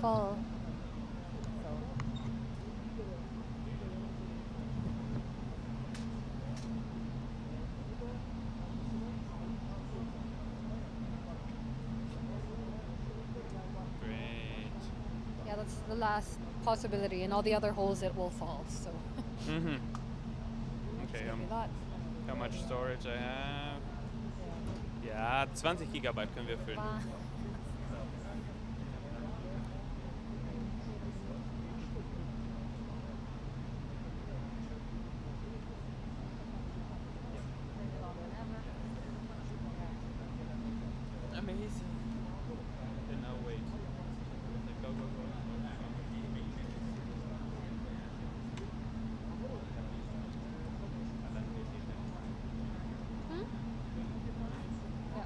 full. So Great. yeah, that's the last possibility. In all the other holes, it will fall. So Mm-hmm. it's Okay, gonna be that. how much storage I have? Yeah. Ja, 20 Gigabyte können wir füllen. Wow. Amazing. Okay, now wait. Go, go, go. Hmm? Yeah.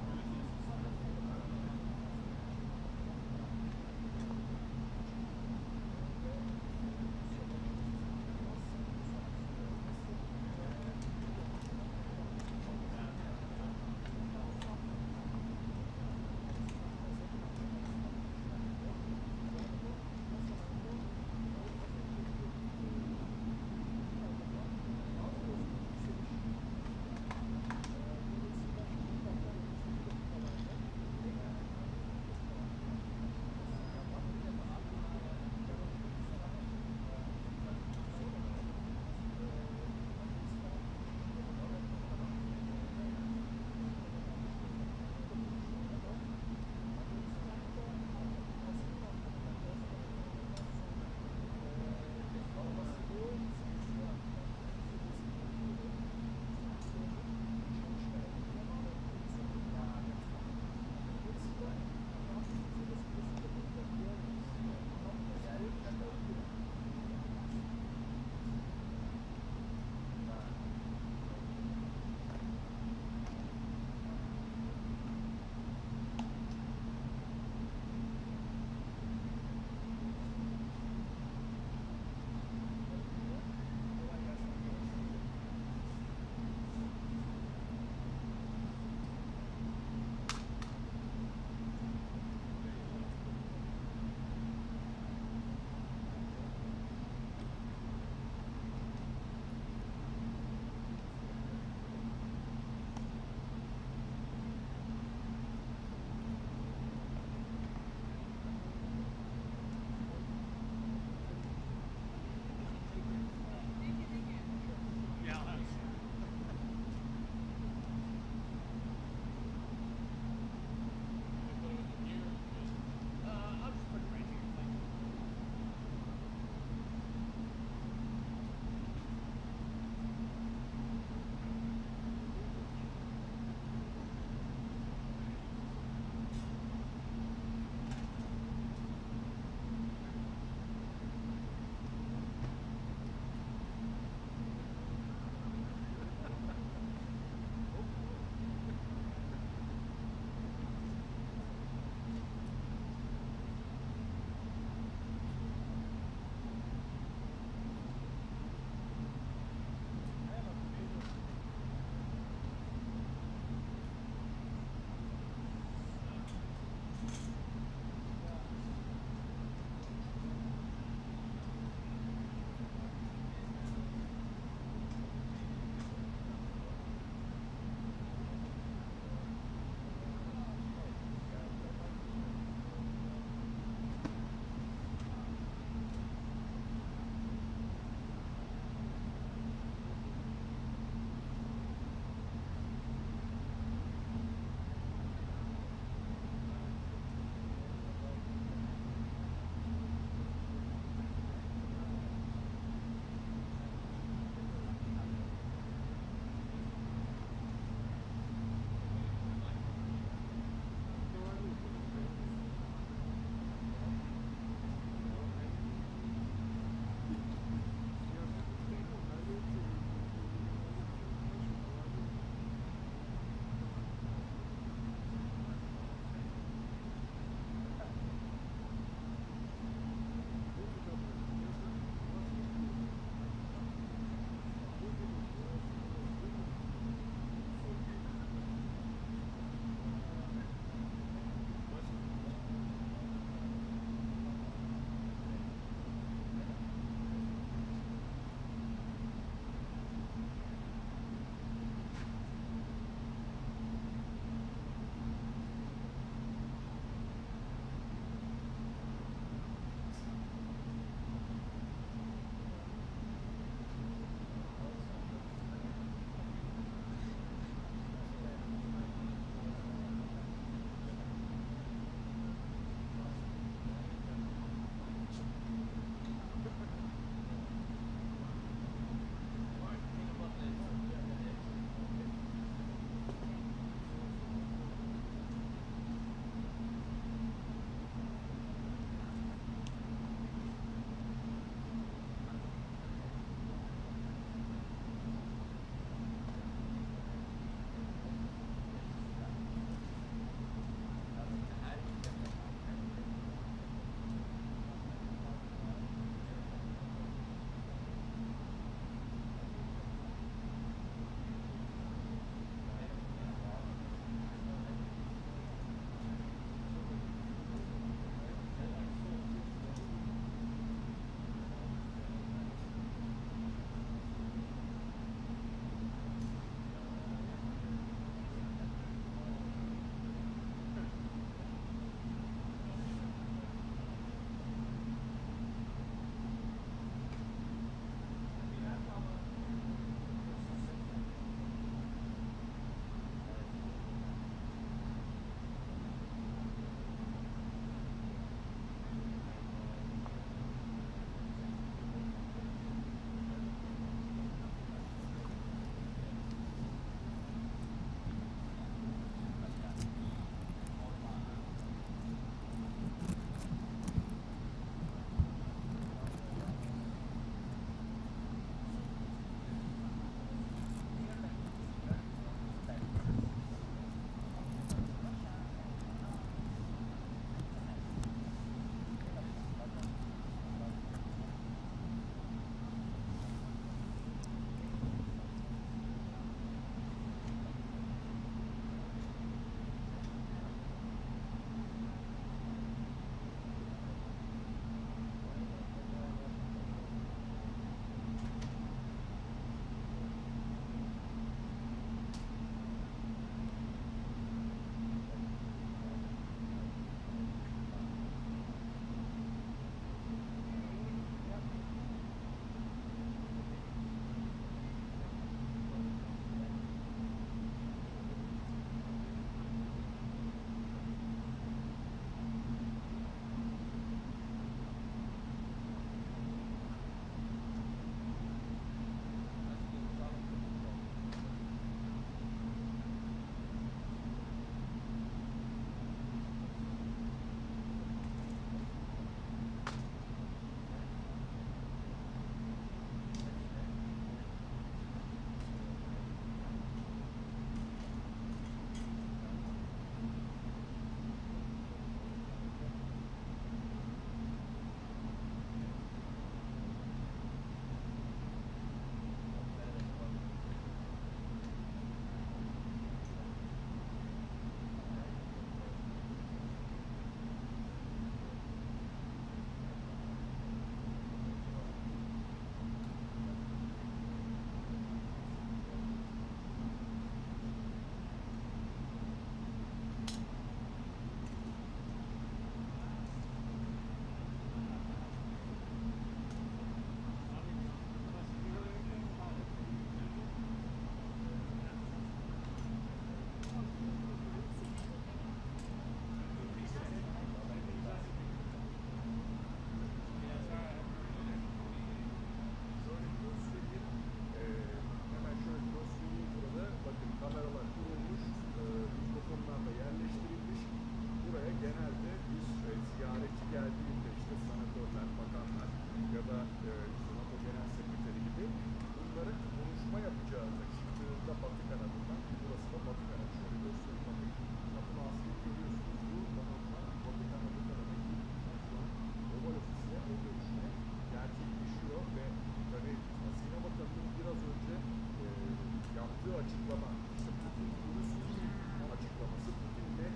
açıklama. İşte Putin dürüst değil açıklaması. Putin net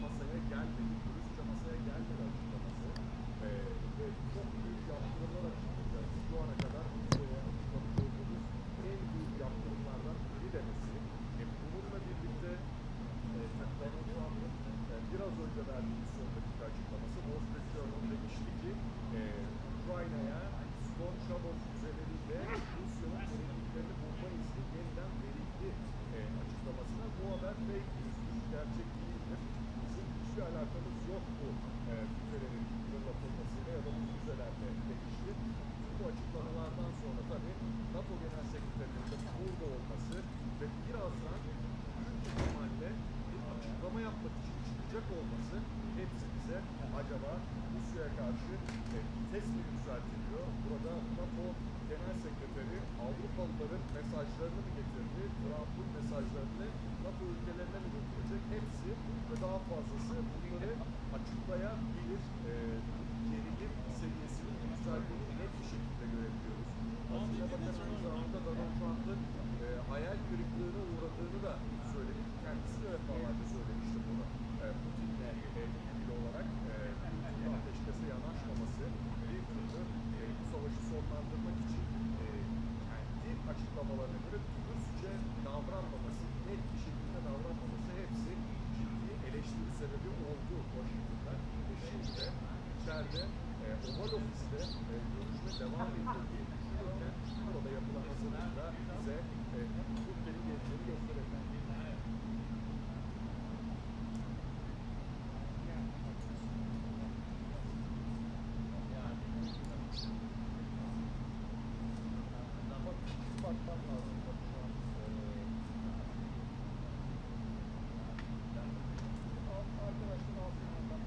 masaya gelmedi. Dürüstçe masaya gelmedi açıklaması. Ve çok büyük yaptırımlar açıklayacağız. Şu ana kadar Rusya'ya açıklamış olduğumuz en büyük yaptırımlardan biri demesi. Bununla birlikte Donald Trump'ın biraz önce verdiği son dakika açıklaması Wall Street Journal demişti ki Ukrayna'ya Storm Shadow füzeleriyle Rusya'nın denediklerini bulma izni yeniden verildi açıklamasına. Bu haber fake news'dur, gerçek değildir. Bizim hiçbir alakamız yok bu füzelerin fırlatılmasıyla ya da bu füzelerle demişti. Bu açıklamalardan sonra tabii NATO Genel Sekreterinin de burada olması ve birazdan büyük ihtimalle bir açıklama yapmak için çıkacak olması hepsi bize acaba Rusya'ya karşı vites mi yükseltiliyor? Burada NATO Genel Sekreteri Avrupalıların mesajlarını mı getirdi? Trump'ın mesajlarını NATO ülkelerine mi götürecek? Hepsi ve daha fazlası bunları açıklayabilir. Gerilim seviyesinin yükseldiğini net bir şekilde görebiliyoruz. Aslında bakın aynı zamanda Donald Trump'ın hayal kırıklığına uğradığını da söyledik. Kendisi de defalarca söylemişti bunu. Putin'le ilgili olarak Putin'in ateşkese yanaşmaması bir türlü bu savaşı sonlandırmak için kendi açıklamalarına göre dürüstçe davranmaması, net bir şekilde davranmaması hepsi ciddi eleştiri sebebi oldu Washington'da. Ve şimdi de içeride Oval Ofis'te görüşme devam ediyor diye düşünülürken burada yapılan hazırlıkta bize Rutte'nin geleceğini gösterebilir. Bakmam lazım tabii şu an. Arkadaşlar altından.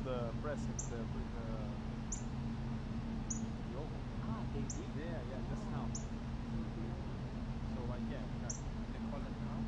the pressing the oven. Ah, they did? Yeah, just now. So like yeah. They call it now?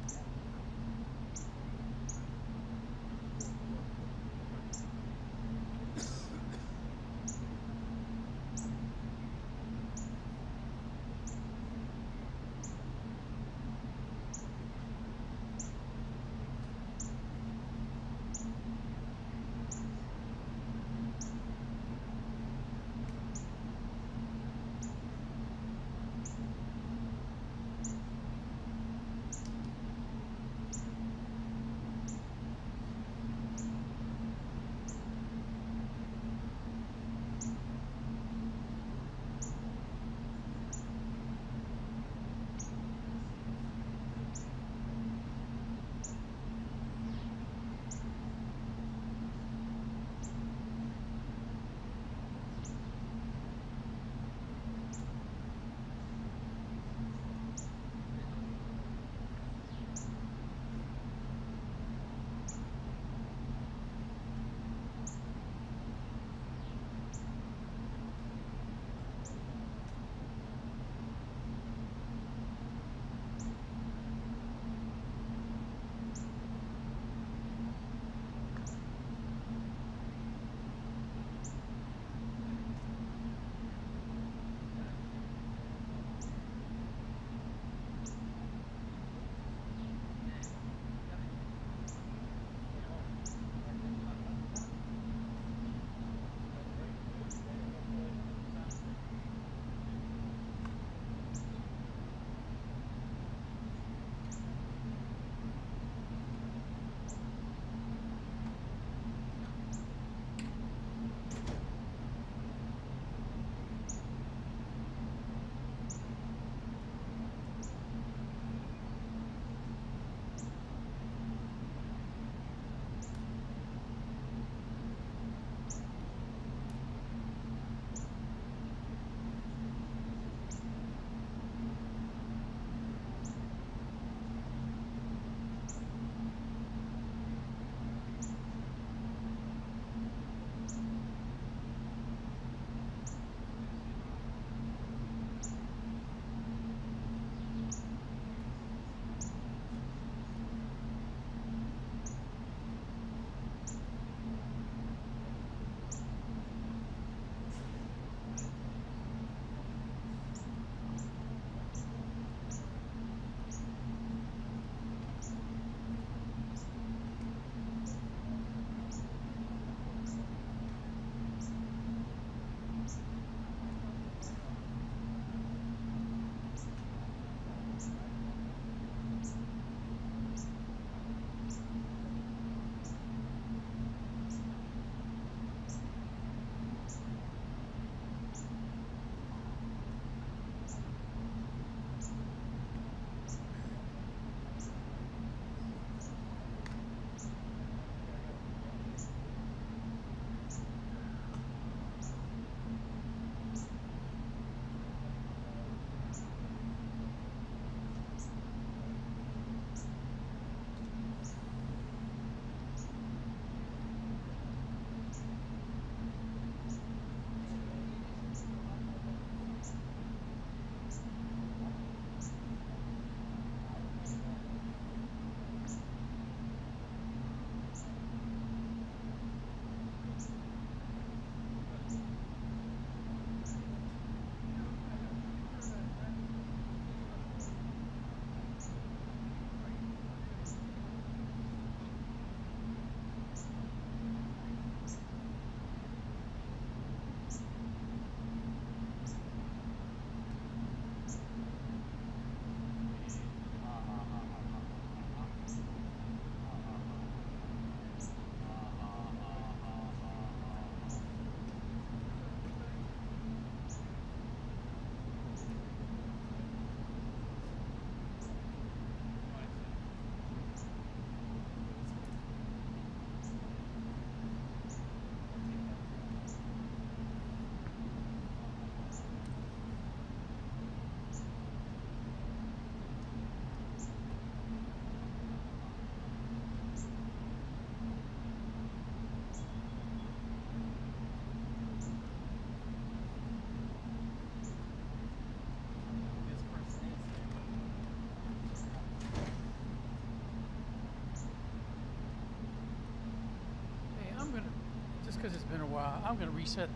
because it's been a while. I'm going to reset.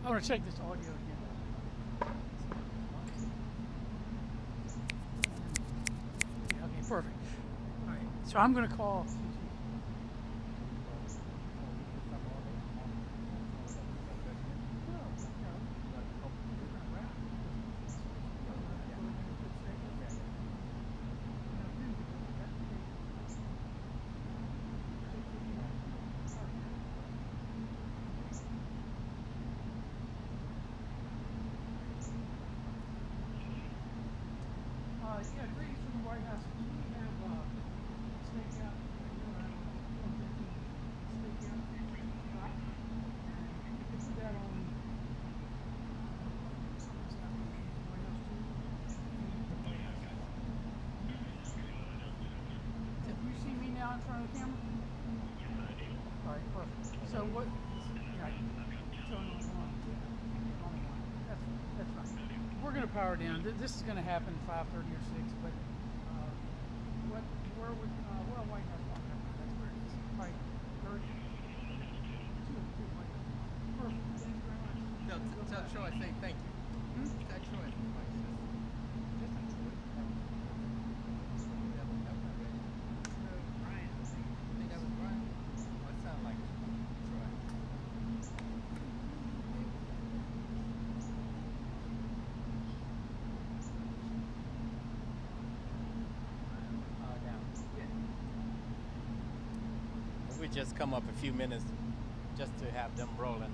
I want to check this audio again. Yeah, okay, perfect. All right, so I'm going to call. Yeah, greetings from the White House. We have stakeout, stakeout, and you put that on White House too. Can you see me now in front of the camera? All right, perfect. So what? Yeah, so only one. That's right. We're going to power down. This is going to happen 5:30 or 6, but where would White House want to that's where it is. Right, 30. Perfect. Thank you very much. Tell Troy I say thank you. Tell Troy. Brian. I think that was Brian. Oh, it sounded like Troy. We just come up a few minutes just to have them rolling.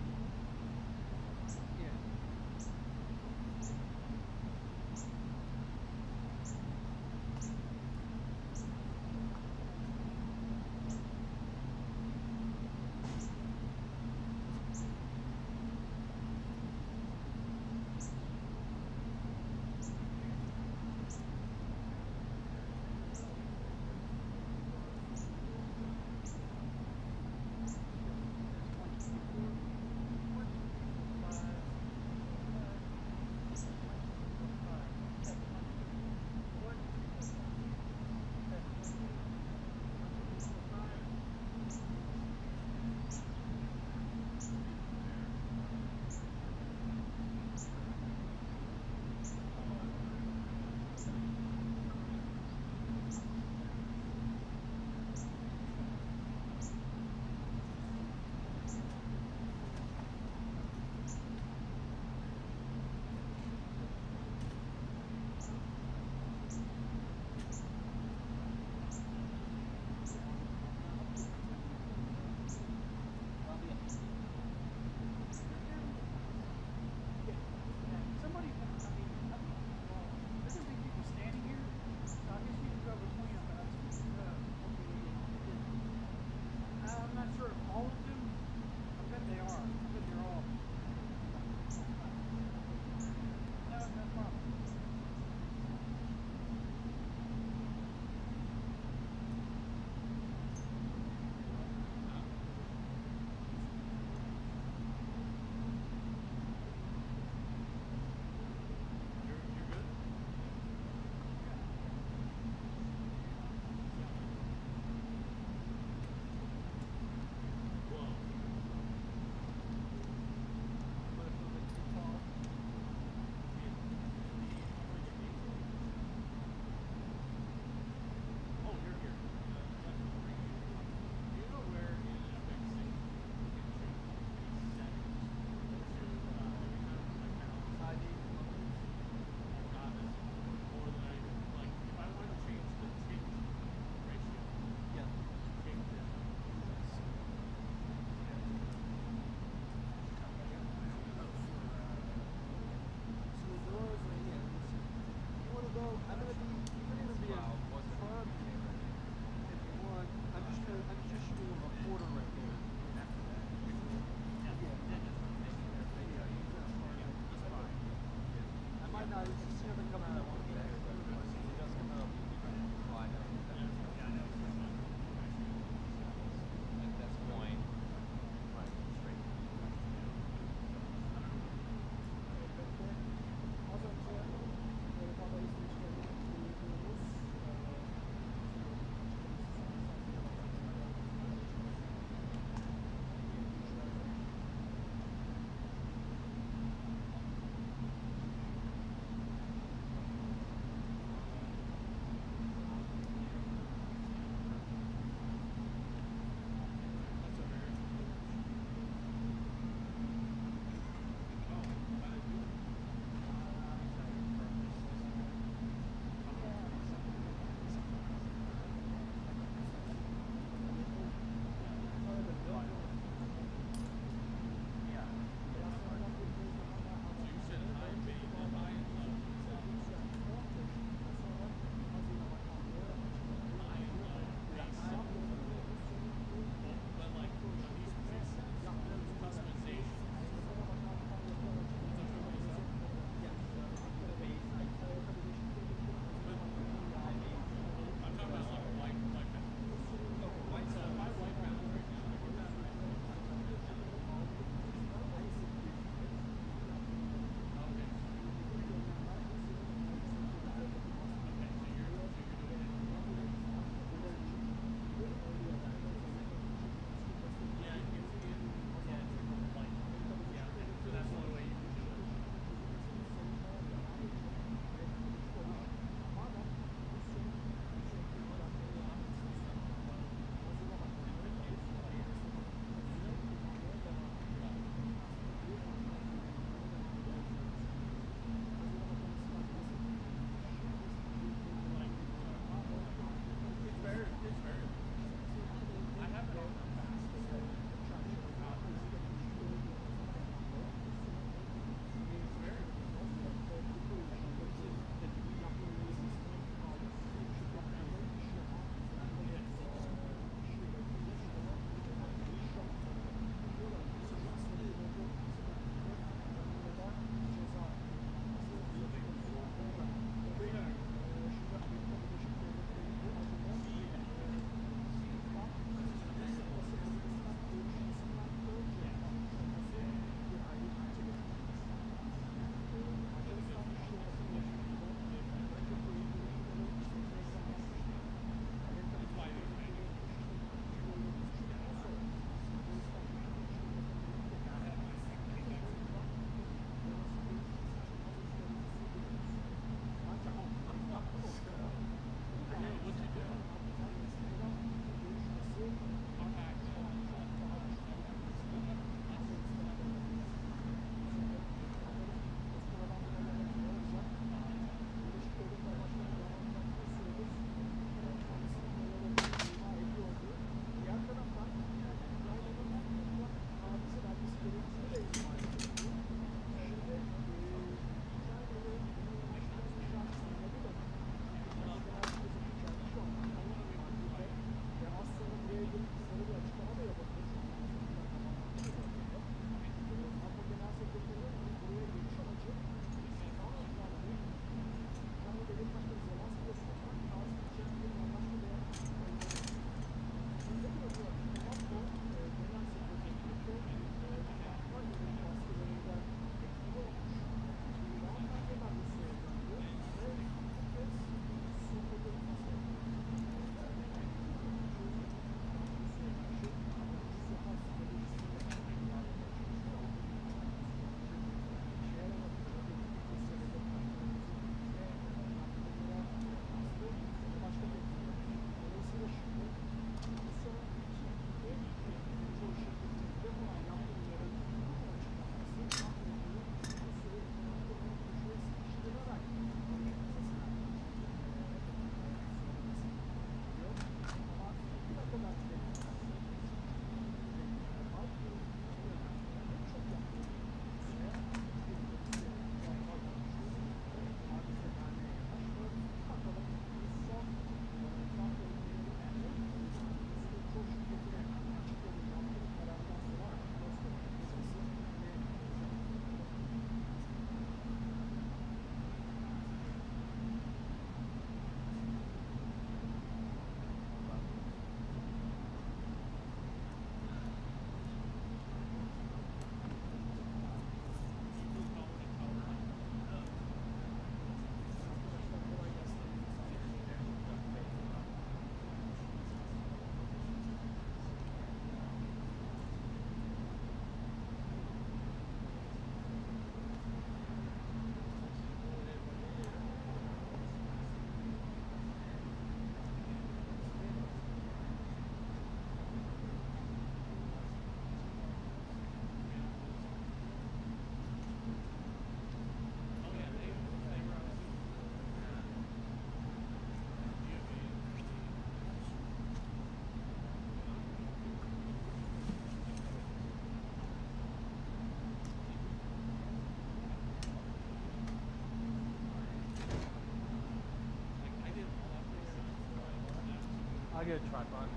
get a tripod.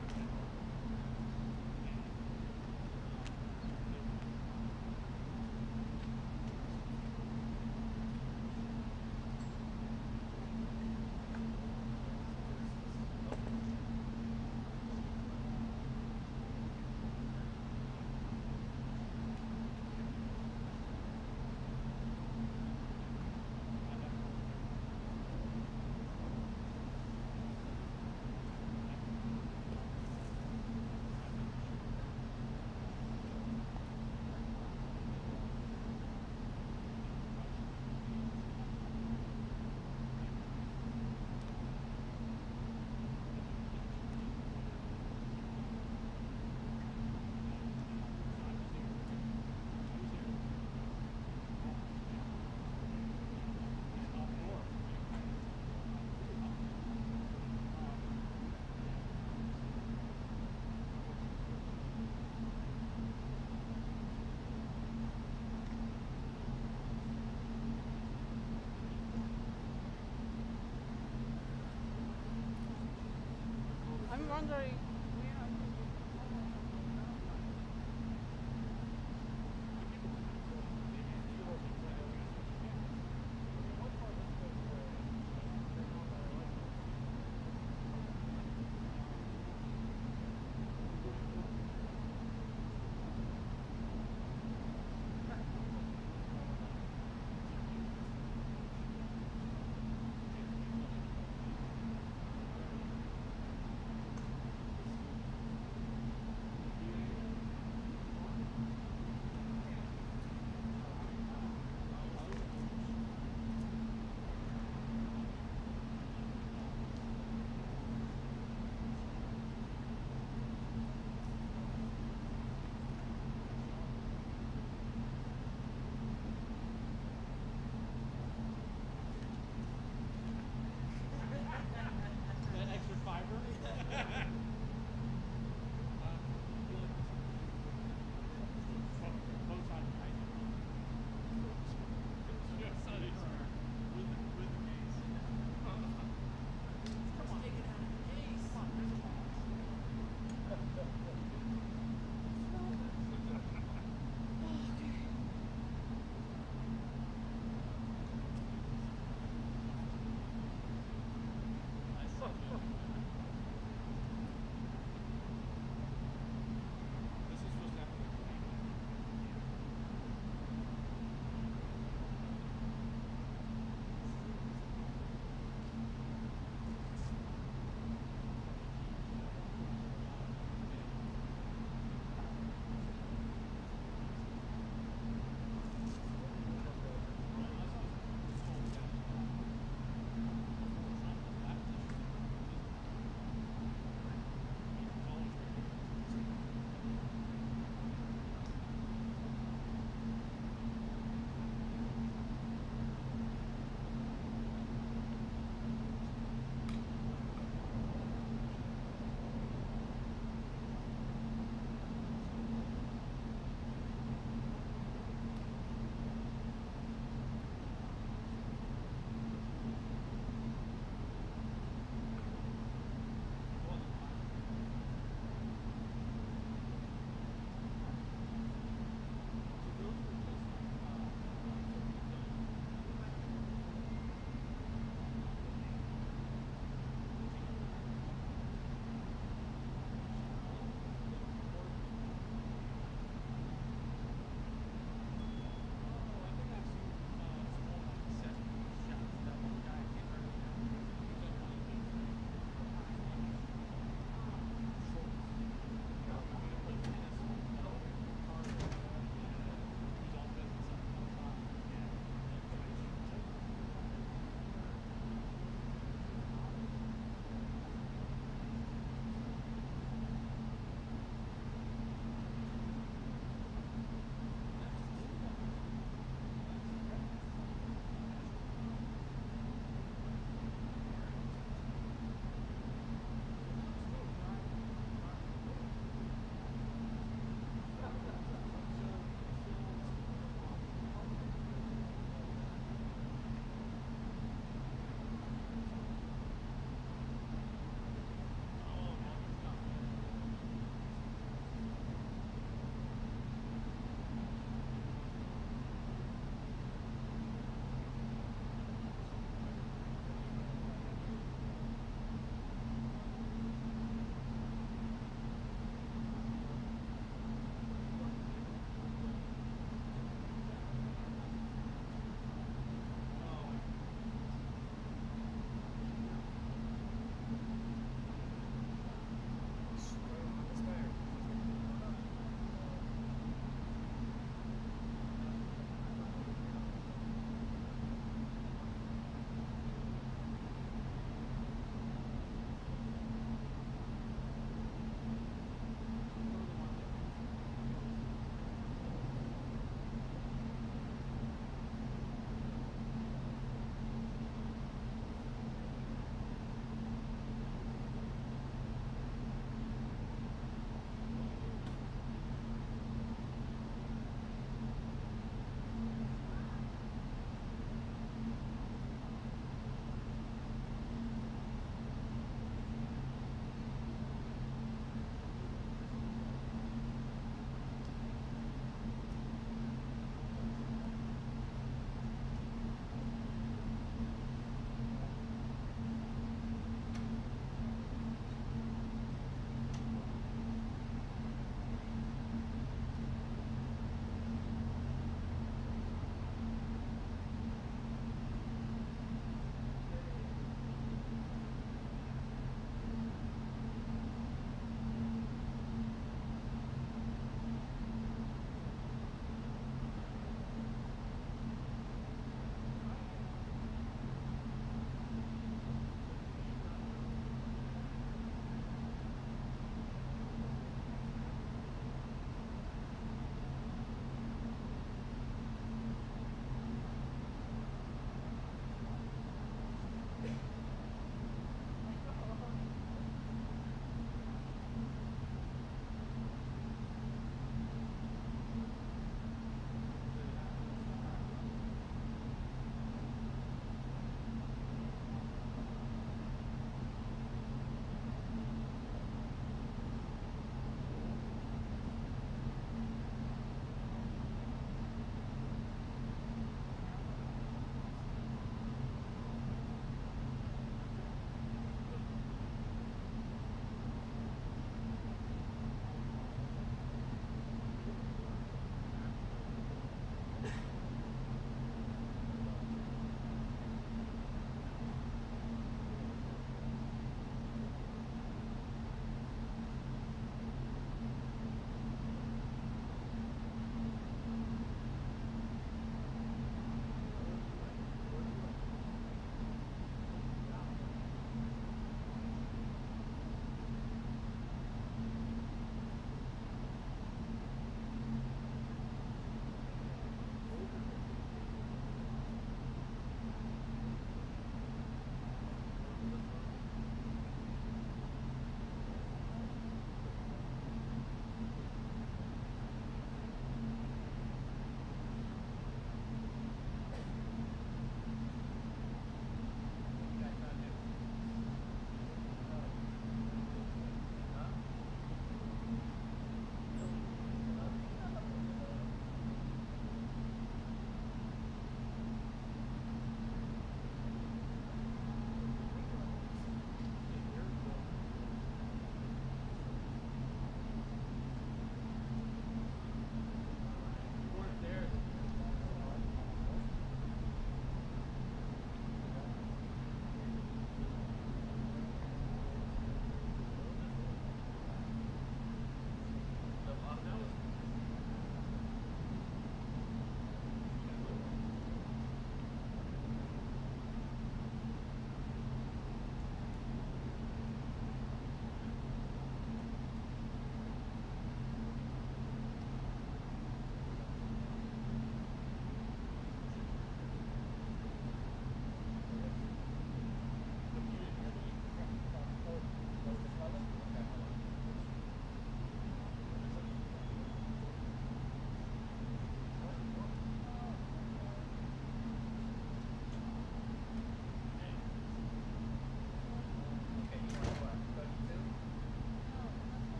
I'm wondering.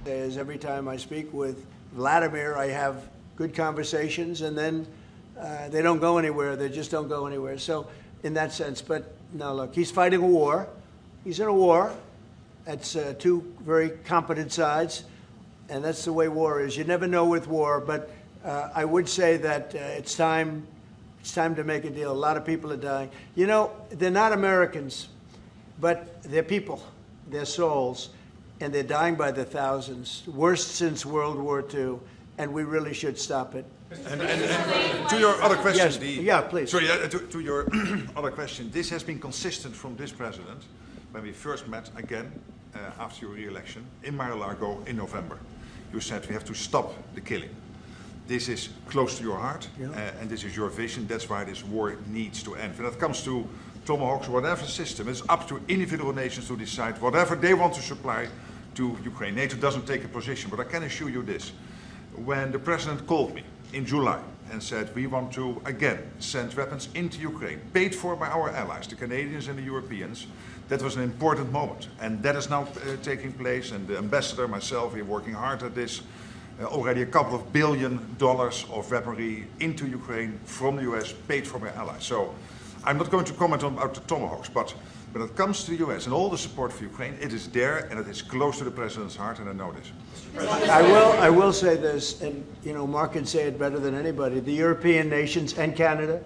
Is every time I speak with Vladimir, I have good conversations, and then they don't go anywhere. They just don't go anywhere. So in that sense, but no, look, he's fighting a war. He's in a war. That's two very competent sides, and that's the way war is. You never know with war, but I would say that it's time to make a deal. A lot of people are dying. You know, they're not Americans, but they're people. They're souls, and they're dying by the thousands, worst since World War II, and we really should stop it. And to your other question, Yes. Yeah, please. Sorry, to your other question, this has been consistent from this president when we first met again after your re-election in Mar-a-Lago in November. You said we have to stop the killing. This is close to your heart, and this is your vision. That's why this war needs to end. When it comes to tomahawks, whatever system, it's up to individual nations to decide whatever they want to supply to Ukraine. NATO doesn't take a position, but I can assure you this. When the president called me in July and said we want to again send weapons into Ukraine, paid for by our allies, the Canadians and the Europeans, that was an important moment. And that is now taking place, and the ambassador, myself, we're working hard at this. Already a couple of $1 billion of weaponry into Ukraine from the US, paid for by allies. So I'm not going to comment on about the tomahawks, but when it comes to the US and all the support for Ukraine, it is there and it is close to the president's heart, and I know this. I will say this, and you know, Mark can say it better than anybody. The European nations and Canada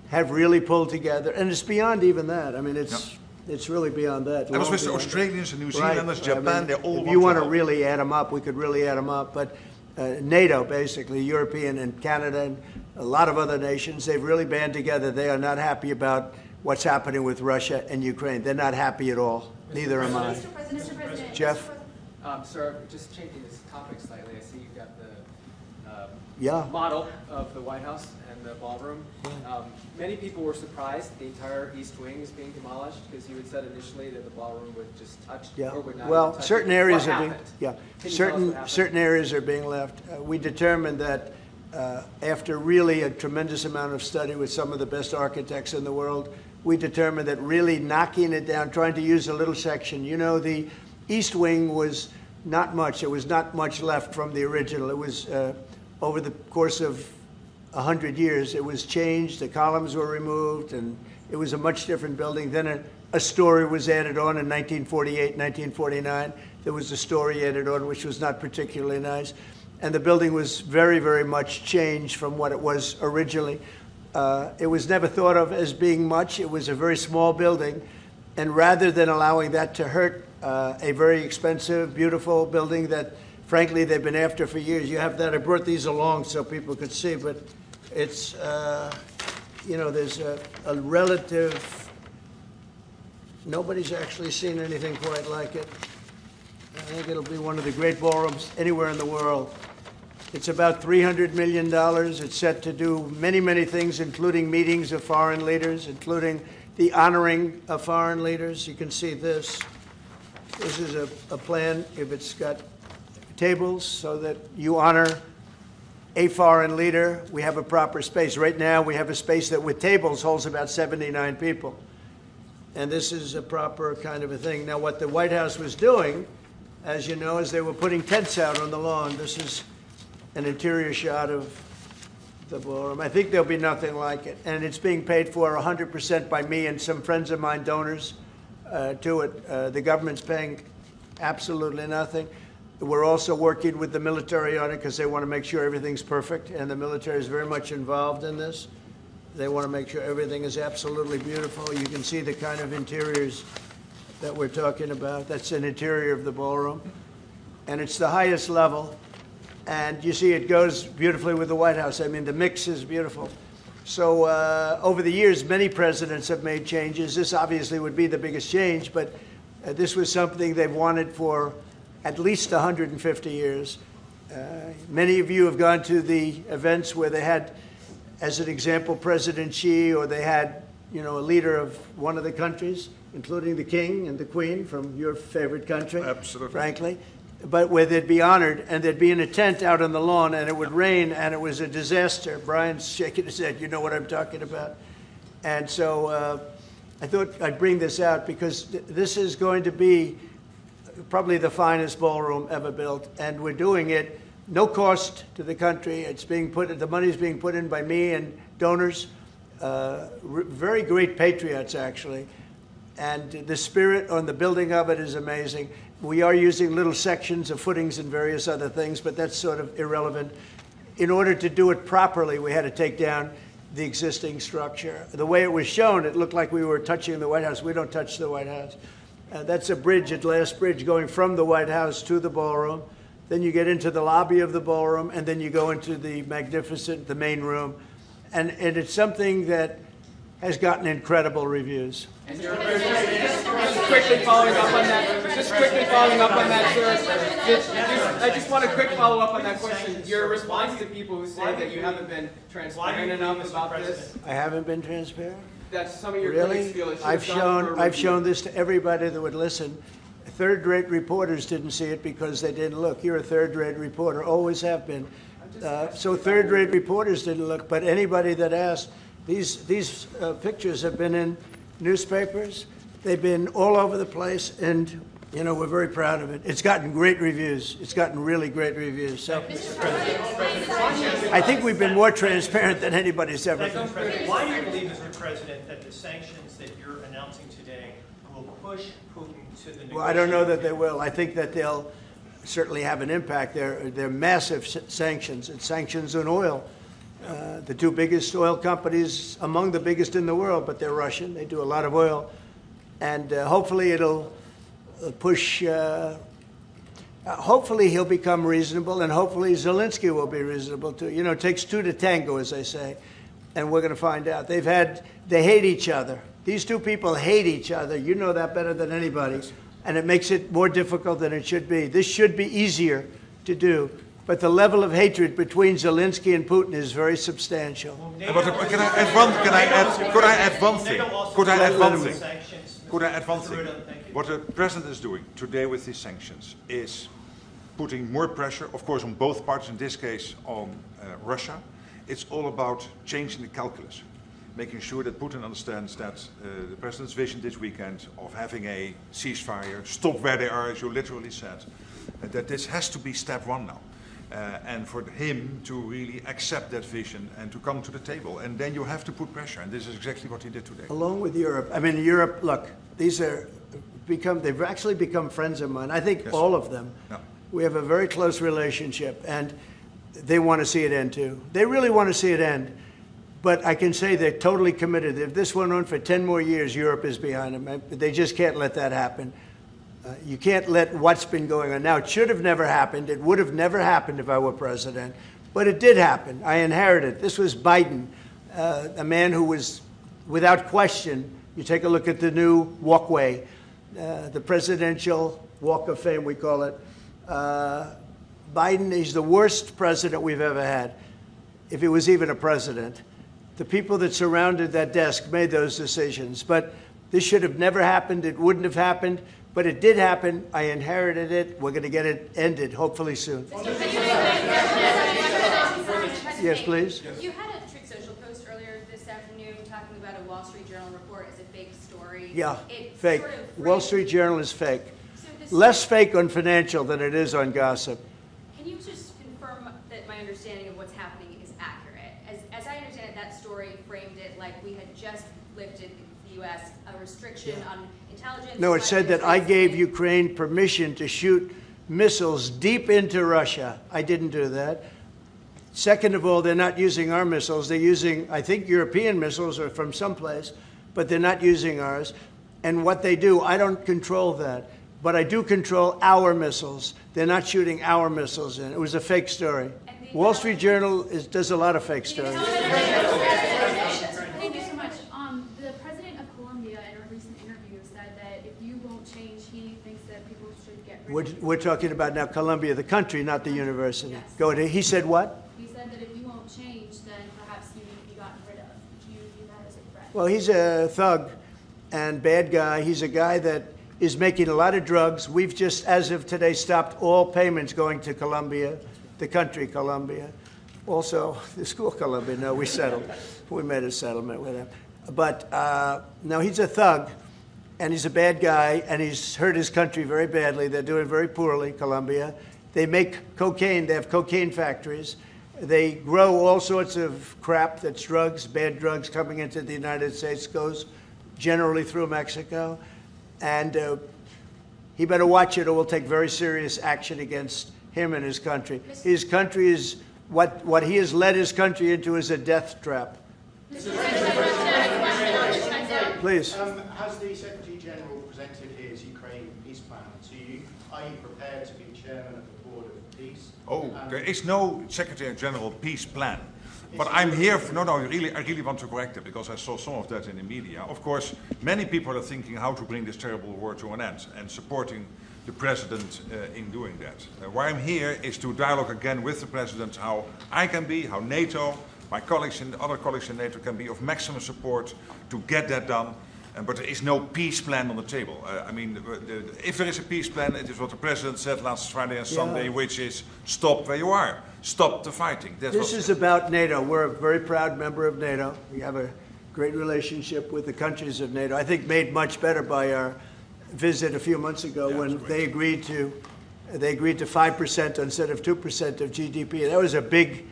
have really pulled together, and it's beyond even that. I mean, it's really beyond that. I was with the Australians and New Zealanders, Japan, I mean, they all if you want to really add them up, we could really add them up. But NATO, basically, European and Canada and a lot of other nations, they've really band together. They are not happy about what's happening with Russia and Ukraine. They're not happy at all. Neither am I. Mr. President. Jeff? Sir, just changing this topic slightly, I see you've got the model of the White House and the ballroom. Many people were surprised the entire East Wing is being demolished, because you had said initially that the ballroom would just touch or would not well, touch certain it. areas What are being happened? certain areas are being left. We determined that after really a tremendous amount of study with some of the best architects in the world, we determined that really knocking it down, trying to use a little section. You know, the East Wing was not much. There was not much left from the original. It was over the course of 100 years, it was changed. The columns were removed, and it was a much different building. Then a story was added on in 1948, 1949. There was a story added on, which was not particularly nice. And the building was very, very much changed from what it was originally. It was never thought of as being much. It was a very small building. And rather than allowing that to hurt a very expensive, beautiful building that, frankly, they've been after for years. You have that. I brought these along so people could see, but it's, you know, there's a relative, nobody's actually seen anything quite like it. I think it'll be one of the great ballrooms anywhere in the world. It's about $300 million. It's set to do many, many things, including meetings of foreign leaders, including the honoring of foreign leaders. You can see this. This is a plan. If it's got tables so that you honor a foreign leader, we have a proper space. Right now, we have a space that with tables holds about 79 people. And this is a proper kind of a thing. Now, what the White House was doing, as you know, is they were putting tents out on the lawn. This is an interior shot of the ballroom. I think there'll be nothing like it. And it's being paid for 100% by me and some friends of mine, donors to it. The government's paying absolutely nothing. We're also working with the military on it because they want to make sure everything's perfect, and the military is very much involved in this. They want to make sure everything is absolutely beautiful. You can see the kind of interiors that we're talking about. That's an interior of the ballroom, and it's the highest level. And you see it goes beautifully with the White House. I mean, the mix is beautiful. So over the years, many presidents have made changes. This obviously would be the biggest change, but this was something they've wanted for at least 150 years. Many of you have gone to the events where they had, as an example, President Xi, or they had, you know, a leader of one of the countries, including the king and the queen from your favorite country, Absolutely. frankly, but where they'd be honored, and they'd be in a tent out on the lawn, and it would rain, and it was a disaster. Brian's shaking his head. You know what I'm talking about. And so I thought I'd bring this out because this is going to be probably the finest ballroom ever built, and we're doing it no cost to the country. It's being put, the money is being put in by me and donors, very great patriots actually, and the spirit on the building of it is amazing. We are using little sections of footings and various other things, but that's sort of irrelevant. In order to do it properly, we had to take down the existing structure. The way it was shown, it looked like we were touching the White House. We don't touch the White House. That's a bridge, a glass bridge, going from the White House to the ballroom. Then you get into the lobby of the ballroom, and then you go into the magnificent, the main room. And it's something that has gotten incredible reviews. And just quickly following up on that, sir. I just want a quick follow-up on that question. Your response to people who say that you haven't been transparent enough about this? I haven't been transparent? That some of your critics feel it should have gone for a I've review. shown this to everybody that would listen. Third-rate reporters didn't see it because they didn't look. You're a third-rate reporter, always have been. So third-rate reporters didn't look, but anybody that asked, these pictures have been in newspapers. They've been all over the place, and you know, we're very proud of it. It's gotten great reviews. It's gotten really great reviews. So I think we've been more transparent than anybody's ever been. Why do you believe, Mr. President, that the sanctions that you're announcing today will push Putin to the negotiating? Well, I don't know that they will. I think that they'll certainly have an impact. They're massive sanctions. It's sanctions on oil. The two biggest oil companies, among the biggest in the world, but they're Russian. They do a lot of oil. And hopefully it'll push, hopefully he'll become reasonable, and hopefully Zelensky will be reasonable too. You know, it takes two to tango, as they say, and we're going to find out. They hate each other. These two people hate each other. You know that better than anybody, and it makes it more difficult than it should be. This should be easier to do, but the level of hatred between Zelensky and Putin is very substantial. Could I add one thing? What the president is doing today with these sanctions is putting more pressure, of course, on both parties, in this case on Russia. It's all about changing the calculus, making sure that Putin understands that the president's vision this weekend of having a ceasefire, stop where they are, as you literally said, that this has to be step one now. And for him to really accept that vision and to come to the table. And then you have to put pressure, and this is exactly what he did today. Along with Europe. I mean, Europe, look, they've actually become friends of mine. I think yes. All of them. No. We have a very close relationship, and they want to see it end too. They really want to see it end. But I can say they're totally committed. If this went on for 10 more years, Europe is behind them. They just can't let that happen. You can't let what's been going on. Now, it should have never happened. It would have never happened if I were president. But it did happen. I inherited. This was Biden, a man who was, without question, you take a look at the new walkway, the presidential walk of fame, we call it. Biden is the worst president we've ever had, if he was even a president. The people that surrounded that desk made those decisions. But this should have never happened. It wouldn't have happened. But it did happen. I inherited it. We're going to get it ended, hopefully soon. Yes, please. You had a Truth Social post earlier this afternoon talking about a Wall Street Journal report as a fake story. Yeah, it fake. Sort of Wall Street Journal is fake. So less fake on financial than it is on gossip. Can you just confirm that my understanding of what's happening is accurate? As I understand it, that story framed it like we had just lifted the U.S. a restriction on intelligence. No, it said that I gave Ukraine permission to shoot missiles deep into Russia. I didn't do that. Second of all, they're not using our missiles. They're using, I think, European missiles or from someplace, but they're not using ours. And what they do, I don't control that. But I do control our missiles. They're not shooting our missiles in. It was a fake story. Wall Street Journal does a lot of fake stories. Thank you so much. The president of Colombia in a recent interview said that if you won't change, he thinks that people should get rid of you. We're talking about now Colombia, the country, not the university. Yes. Go ahead. He said what? He said that if you won't change, then perhaps you need to be gotten rid of. Do you view that as a threat? Well, he's a thug and bad guy. He's a guy that is making a lot of drugs. We've just, as of today, stopped all payments going to Colombia, the country Colombia. Also, the school Colombia. No, we settled. We made a settlement with him. But no, he's a thug, and he's a bad guy, and he's hurt his country very badly. They're doing very poorly, Colombia. They make cocaine. They have cocaine factories. They grow all sorts of crap that's drugs, bad drugs coming into the United States, goes generally through Mexico. And he better watch it or we'll take very serious action against him and his country. His country is, what he has led his country into is a death trap. Please. Has the Secretary General presented his Ukraine peace plan to you? Are you prepared to be chairman of the Board of Peace? Oh, there is no Secretary General peace plan. But I'm here for, I really want to correct it because I saw some of that in the media. Of course, many people are thinking how to bring this terrible war to an end and supporting the President in doing that. Why I'm here is to dialogue again with the President how I can be, how NATO, my colleagues and other colleagues in NATO can be of maximum support to get that done. But there is no peace plan on the table. I mean, if there is a peace plan, it is what the President said last Friday and Sunday, which is stop where you are. Stop the fighting. This is about NATO. We're a very proud member of NATO. We have a great relationship with the countries of NATO. I think made much better by our visit a few months ago when they agreed to 5% instead of 2% of GDP. That was a big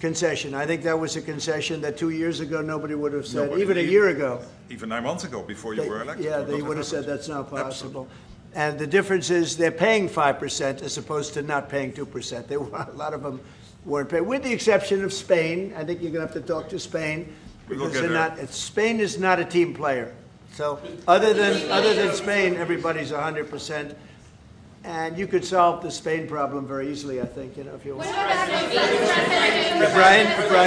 concession. I think that was a concession that 2 years ago nobody would have said, even a year ago. Even 9 months ago, before you were elected. Yeah, they would have said that's not possible. Absolutely. And the difference is they're paying 5% as opposed to not paying 2%. A lot of them weren't paying, with the exception of Spain. I think you're going to have to talk to Spain because they're not. Spain is not a team player. So other than Spain, everybody's 100%. And you could solve the Spain problem very easily, I think, if you want. Brian,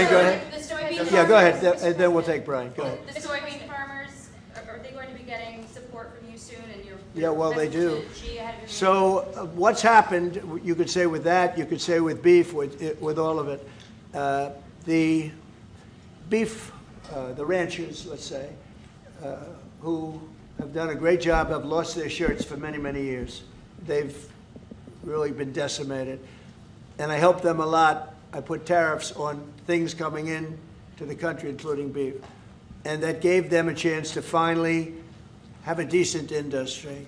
go ahead. The soybean yeah, go ahead, and then we'll take Brian. Go ahead. The soybean farmers, are they going to be getting support from you soon? And yeah, well, they do. So what's happened, you could say with that, you could say with beef, with all of it. The beef, the ranchers, let's say, who have done a great job, have lost their shirts for many, many years. They've really been decimated. And I helped them a lot. I put tariffs on things coming in to the country, including beef. And that gave them a chance to finally have a decent industry.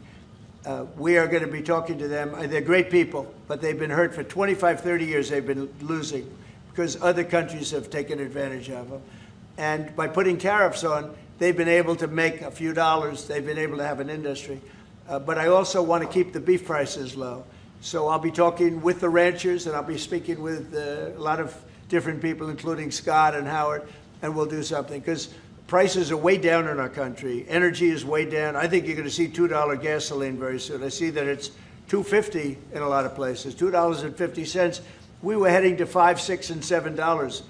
We are going to be talking to them. They're great people, but they've been hurt for 25, 30 years. They've been losing because other countries have taken advantage of them. And by putting tariffs on, they've been able to make a few dollars. They've been able to have an industry. But I also want to keep the beef prices low. So I'll be talking with the ranchers, and I'll be speaking with a lot of different people, including Scott and Howard, and we'll do something. Because prices are way down in our country. Energy is way down. I think you're going to see $2 gasoline very soon. I see that it's $2.50 in a lot of places, $2.50. We were heading to $5, $6, and $7.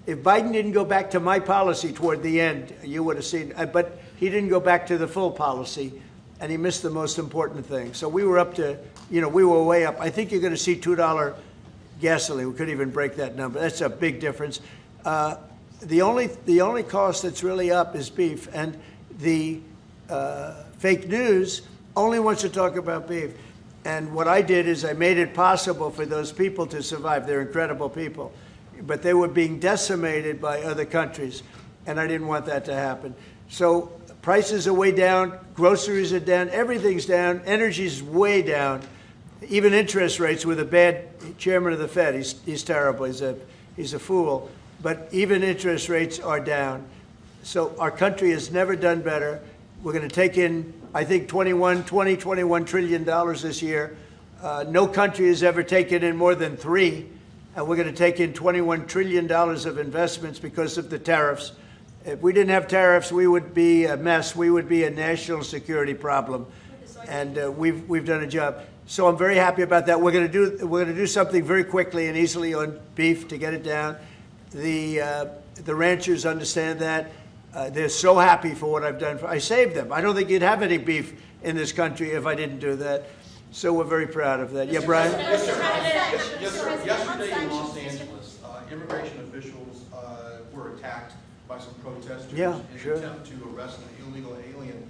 If Biden didn't go back to my policy toward the end, you would have seen, but he didn't go back to the full policy. And he missed the most important thing. So we were up to, we were way up. I think you're going to see $2 gasoline. We couldn't even break that number. That's a big difference. The only cost that's really up is beef. And the fake news only wants to talk about beef. And what I did is I made it possible for those people to survive. They're incredible people. But they were being decimated by other countries. And I didn't want that to happen. So prices are way down, groceries are down, everything's down, energy's way down. Even interest rates with a bad chairman of the Fed, he's terrible, he's a fool. But even interest rates are down. So our country has never done better. We're going to take in, I think, $21 trillion this year. No country has ever taken in more than 3. And we're going to take in $21 trillion of investments because of the tariffs. If we didn't have tariffs, we would be a mess. We would be a national security problem, and we've done a job. So I'm very happy about that. We're going to do something very quickly and easily on beef to get it down. The ranchers understand that. They're so happy for what I've done. I saved them. I don't think you'd have any beef in this country if I didn't do that. So we're very proud of that. Yeah, Brian. Yes, sir. Yesterday in Los Angeles, immigration officials were attacked by some protesters in an attempt to arrest an illegal alien.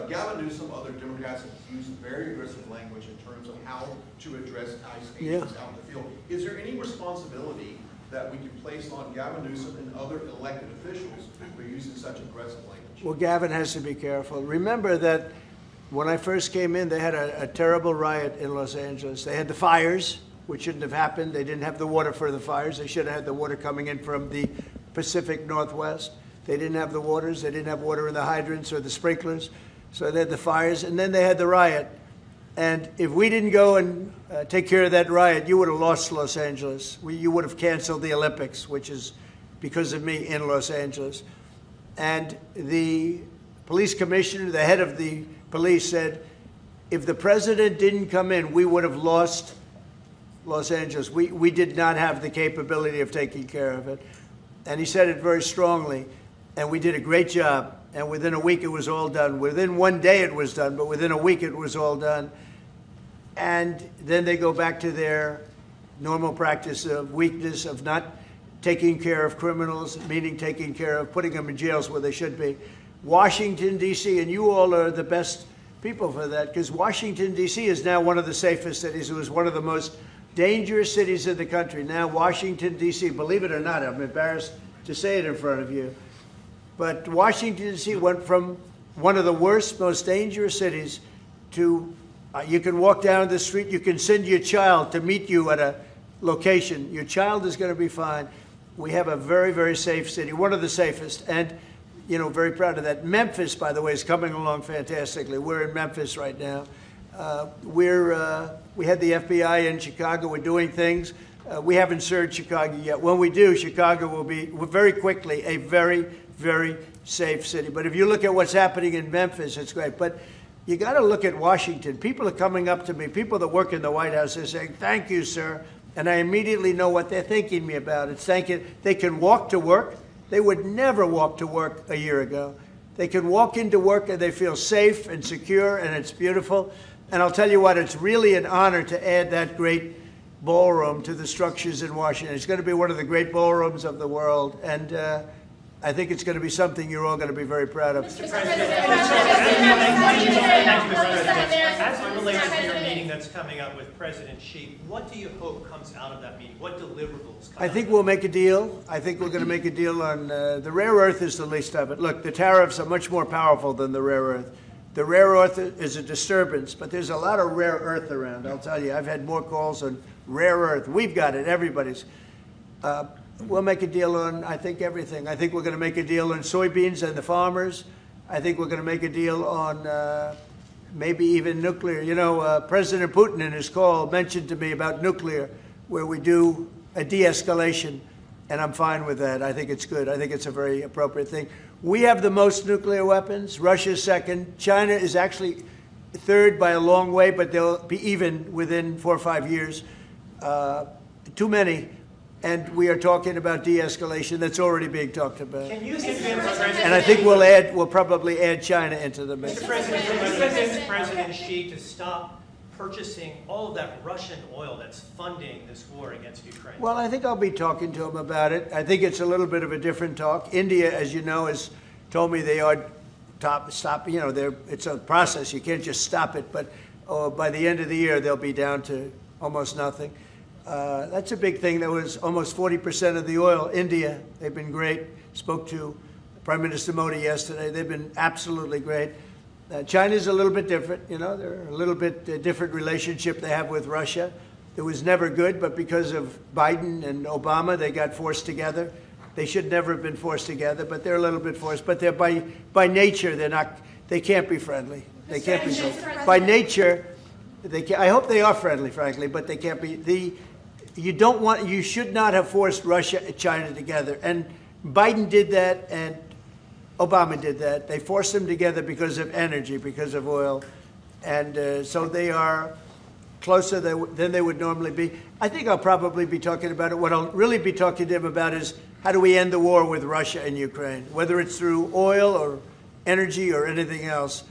Gavin Newsom, other Democrats have used very aggressive language in terms of how to address ICE agents out in the field. Is there any responsibility that we can place on Gavin Newsom and other elected officials for using such aggressive language? Well, Gavin has to be careful. Remember that when I first came in, they had a terrible riot in Los Angeles. They had the fires, which shouldn't have happened. They didn't have the water for the fires. They should have had the water coming in from the Pacific Northwest. They didn't have the waters. They didn't have water in the hydrants or the sprinklers. So they had the fires, and then they had the riot. And if we didn't go and take care of that riot, you would have lost Los Angeles. You would have canceled the Olympics, which is because of me in Los Angeles. And the police commissioner, the head of the police, said, if the president didn't come in, we would have lost Los Angeles. We did not have the capability of taking care of it. And he said it very strongly. And we did a great job. And within a week, it was all done. Within one day, it was done. But within a week, it was all done. And then they go back to their normal practice of weakness, of not taking care of criminals, meaning taking care of putting them in jails where they should be. Washington, D.C., and you all are the best people for that, because Washington, D.C. is now one of the safest cities. It was one of the most dangerous cities in the country. Now Washington, D.C., believe it or not, I'm embarrassed to say it in front of you, but Washington, D.C. went from one of the worst, most dangerous cities to, you can walk down the street, you can send your child to meet you at a location. Your child is going to be fine. We have a very, very safe city, one of the safest, and you know, very proud of that. Memphis, by the way, is coming along fantastically. We're in Memphis right now. We had the FBI in Chicago. We're doing things. We haven't served Chicago yet. When we do, Chicago will be very quickly a very, very safe city. But if you look at what's happening in Memphis, it's great. But you got to look at Washington. People are coming up to me, people that work in the White House, they're saying, thank you, sir. And I immediately know what they're thanking me about. It's thanking, they can walk to work. They would never walk to work a year ago. They can walk into work and they feel safe and secure, and it's beautiful. And I'll tell you what, it's really an honor to add that great ballroom to the structures in Washington. It's going to be one of the great ballrooms of the world, and I think it's going to be something you're all going to be very proud of. Mr. President, as it relates to your meeting that's coming up with President Xi, what do you hope comes out of that meeting? What deliverables come I think we'll make a deal. I think we're going to make a deal on the rare earth is the least of it. Look, the tariffs are much more powerful than the rare earth. The rare earth is a disturbance, but there's a lot of rare earth around. I'll tell you, I've had more calls on rare earth. We've got it, everybody's. We'll make a deal on, I think, everything. I think we're going to make a deal on soybeans and the farmers. I think we're going to make a deal on maybe even nuclear. You know, President Putin in his call mentioned to me about nuclear, where we do a de-escalation, and I'm fine with that. I think it's good. I think it's a very appropriate thing. We have the most nuclear weapons. Russia's second. China is actually third by a long way, but they'll be even within 4 or 5 years. Too many. And we are talking about de-escalation. That's already being talked about. Can you convince President and I think we'll probably add China into the mix. Mr. President, can you convince President Xi to stop purchasing all of that Russian oil that's funding this war against Ukraine? Well, I think I'll be talking to him about it. I think it's a little bit of a different talk. India, as you know, has told me they are stop. You know, it's a process. You can't just stop it. But by the end of the year, they'll be down to almost nothing. That's a big thing. That was almost 40% of the oil. India, they've been great. Spoke to Prime Minister Modi yesterday. They've been absolutely great. China's a little bit different. You know, they're a little bit different relationship they have with Russia. It was never good, but because of Biden and Obama, they got forced together. They should never have been forced together, but they're a little bit forced. But they're by nature, they're not. They can't be friendly. They can't be friendly. By nature, they can, I hope they are friendly, frankly, but they can't be. You should not have forced Russia and China together. And Biden did that, and Obama did that. They forced them together because of energy, because of oil. And so they are closer than they would normally be. I think I'll probably be talking about it. What I'll really be talking to him about is how do we end the war with Russia and Ukraine, whether it's through oil or energy or anything else.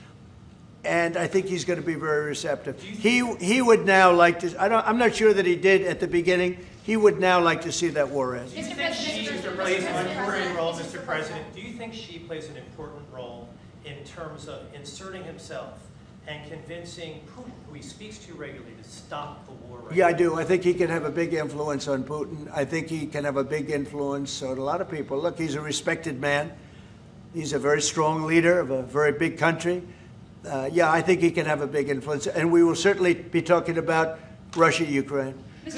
And I think he's going to be very receptive. He would now like to. I'm not sure that he did at the beginning. He would now like to see that war end. Do you think Xi plays an important role, Mr. President? Do you think Xi plays an important role in terms of inserting himself and convincing Putin, who he speaks to regularly, to stop the war? Yeah, I do. I think he can have a big influence on Putin. I think he can have a big influence on a lot of people. Look, he's a respected man. He's a very strong leader of a very big country. yeah, I think he can have a big influence, and we will certainly be talking about Russia, Ukraine. Mr.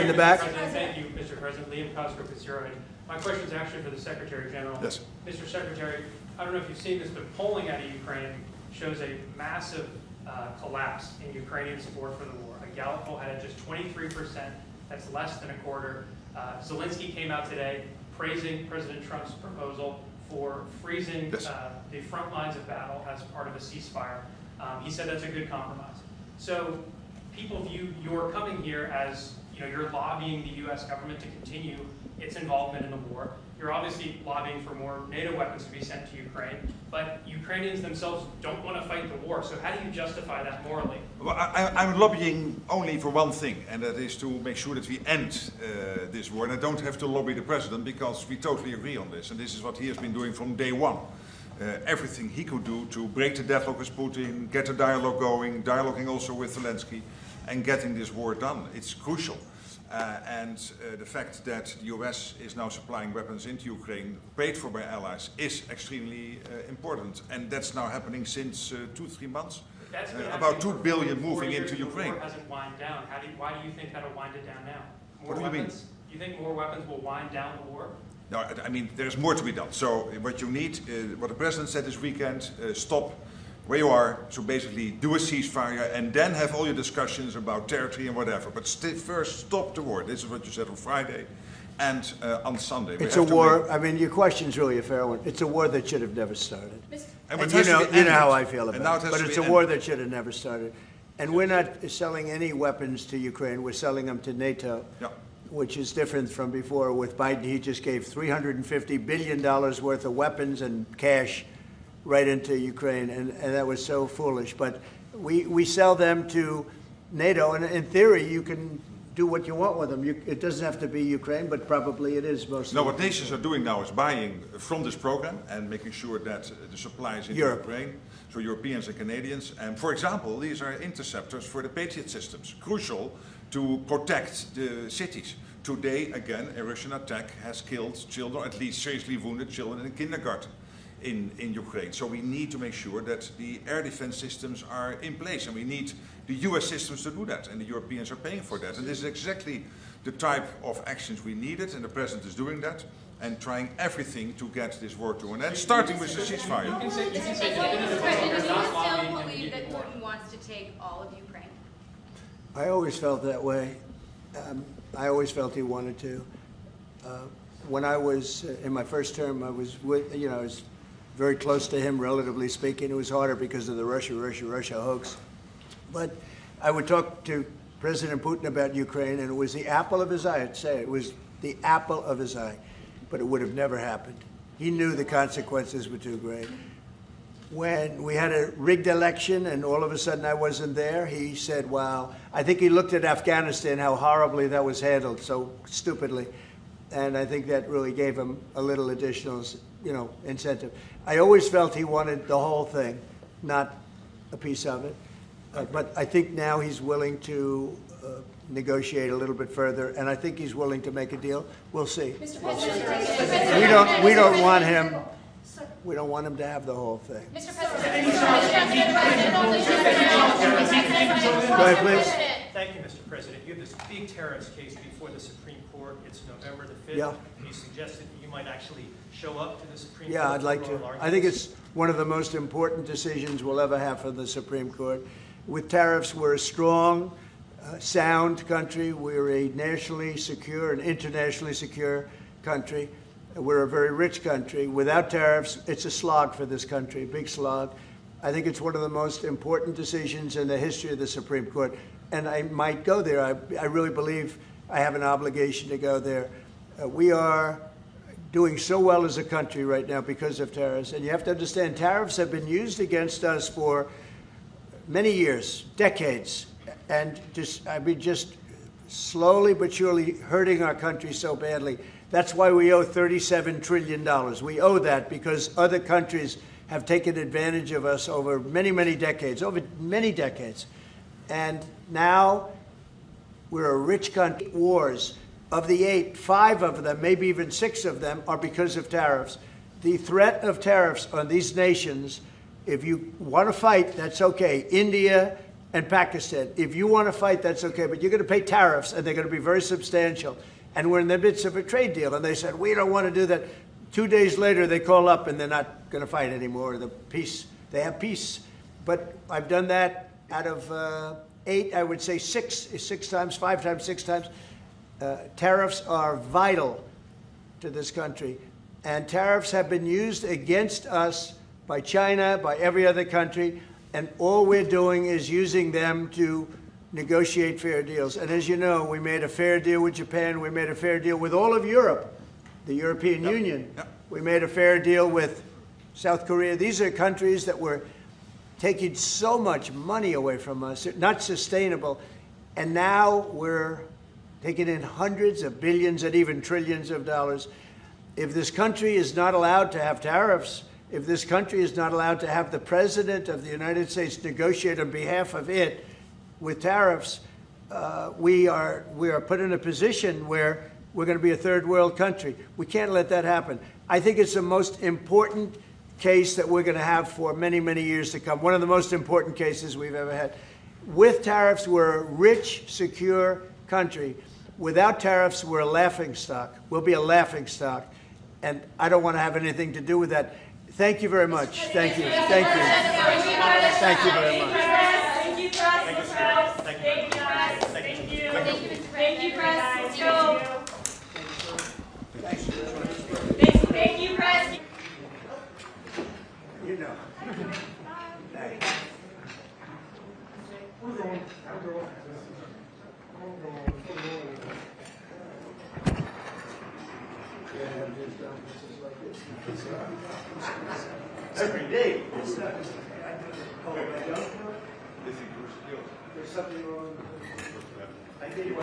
In the back. Thank you, Mr. President. Liam Cosgrove with Zero Hedge. My question is actually for the Secretary General. Yes. Mr. Secretary, I don't know if you've seen this, but polling out of Ukraine shows a massive collapse in Ukrainian support for the war. A Gallup poll had it just 23%. That's less than a quarter. Zelensky came out today praising President Trump's proposal for freezing Yes. the front lines of battle as part of a ceasefire. He said that's a good compromise. So people view your coming here as, you're lobbying the U.S. government to continue its involvement in the war. You're obviously lobbying for more NATO weapons to be sent to Ukraine, but Ukrainians themselves don't want to fight the war. So how do you justify that morally? Well, I'm lobbying only for one thing, and that is to make sure that we end this war. And I don't have to lobby the president because we totally agree on this. And this is what he has been doing from day one. Everything he could do to break the deadlock with Putin, get a dialogue going, dialoguing also with Zelensky, and getting this war done. It's crucial. The fact that the US is now supplying weapons into Ukraine, paid for by allies, is extremely important. And that's now happening since 2-3 months. About 2 billion moving into Ukraine. The war hasn't wound down. Why do you think that'll wind it down now? What do you mean? You think more weapons will wind down the war? No, I mean, there's more to be done. So what you need, what the president said this weekend, stop where you are, so basically do a ceasefire and then have all your discussions about territory and whatever. But first stop the war. This is what you said on Friday and on Sunday. It's a war, I mean, your question's really a fair one. It's a war that should have never started. And you know how I feel about it. But it's a war that should have never started. And we're not selling any weapons to Ukraine. We're selling them to NATO. Yeah. Which is different from before. With Biden, he just gave $350 billion worth of weapons and cash right into Ukraine, and that was so foolish. But we sell them to NATO, and in theory, you can do what you want with them. It doesn't have to be Ukraine, but probably it is mostly. No, what nations are doing now is buying from this program and making sure that the supplies into Ukraine, so Europeans and Canadians. And for example, these are interceptors for the Patriot systems, crucial to protect the cities. Today, again, a Russian attack has killed children, at least seriously wounded children in a kindergarten in Ukraine. So we need to make sure that the air defense systems are in place, and we need the US systems to do that, and the Europeans are paying for that. And this is exactly the type of actions we needed, and the President is doing that, and trying everything to get this war to an end, starting with the ceasefire. Do you still believe that Putin wants to take all of Ukraine? I always felt that way. I always felt he wanted to. When I was in my first term, I was with, I was very close to him, relatively speaking. It was harder because of the Russia hoax. But I would talk to President Putin about Ukraine, and it was the apple of his eye. I'd say it was the apple of his eye. But it would have never happened. He knew the consequences were too great. When we had a rigged election and all of a sudden I wasn't there, he said, wow. I think he looked at Afghanistan, how horribly that was handled, so stupidly. And I think that really gave him a little additional, incentive. I always felt he wanted the whole thing, not a piece of it. But I think now he's willing to negotiate a little bit further, and I think he's willing to make a deal. We'll see. Mr. President, we don't want him. We don't want him to have the whole thing. Mr. President. Go ahead, please. Thank you, Mr. President. You have this big terrorist case before the Supreme Court. It's November the 5th. Yeah. You suggested that you might actually show up to the Supreme Court. Yeah, I'd like to. I think it's one of the most important decisions we'll ever have from the Supreme Court. With tariffs, we're a strong, sound country. We're a nationally secure and internationally secure country. We're a very rich country. Without tariffs, it's a slog for this country, a big slog. I think it's one of the most important decisions in the history of the Supreme Court. And I might go there. I really believe I have an obligation to go there. We are doing so well as a country right now because of tariffs. And you have to understand, tariffs have been used against us for many years, decades. And just slowly but surely hurting our country so badly. That's why we owe $37 trillion. We owe that because other countries have taken advantage of us over many, many decades, And now we're a rich country. Wars, of the 8, 5 of them, maybe even 6 of them, are because of tariffs. the threat of tariffs on these nations, if you want to fight, that's okay. India and Pakistan, if you want to fight, that's okay. But you're going to pay tariffs, and they're going to be very substantial. And we're in the midst of a trade deal. And they said, we don't want to do that. 2 days later, they call up, and they're not going to fight anymore. They have peace. But I've done that out of 8, I would say 6 times, 5 times, 6 times. Tariffs are vital to this country. And tariffs have been used against us by China, by every other country. And all we're doing is using them to negotiate fair deals. And as you know, we made a fair deal with Japan. We made a fair deal with all of Europe, the European Union. Yep. We made a fair deal with South Korea. These are countries that were taking so much money away from us, not sustainable. And now we're taking in hundreds of billions and even trillions of dollars. If this country is not allowed to have tariffs, if this country is not allowed to have the President of the United States negotiate on behalf of it with tariffs, we are put in a position where we're going to be a third world country. We can't let that happen. I think it's the most important case that we're going to have for many, many years to come. One of the most important cases we've ever had. With tariffs, we're a rich, secure country. Without tariffs, we're a laughingstock. We'll be a laughingstock. And I don't want to have anything to do with that. Thank you very much. Thank you. Thank you. Thank you very much. Thank you, press. Thank you, press. Thank you. Thank you, press. Let's go. Thank you, press. You know. Every day. There's something wrong. I think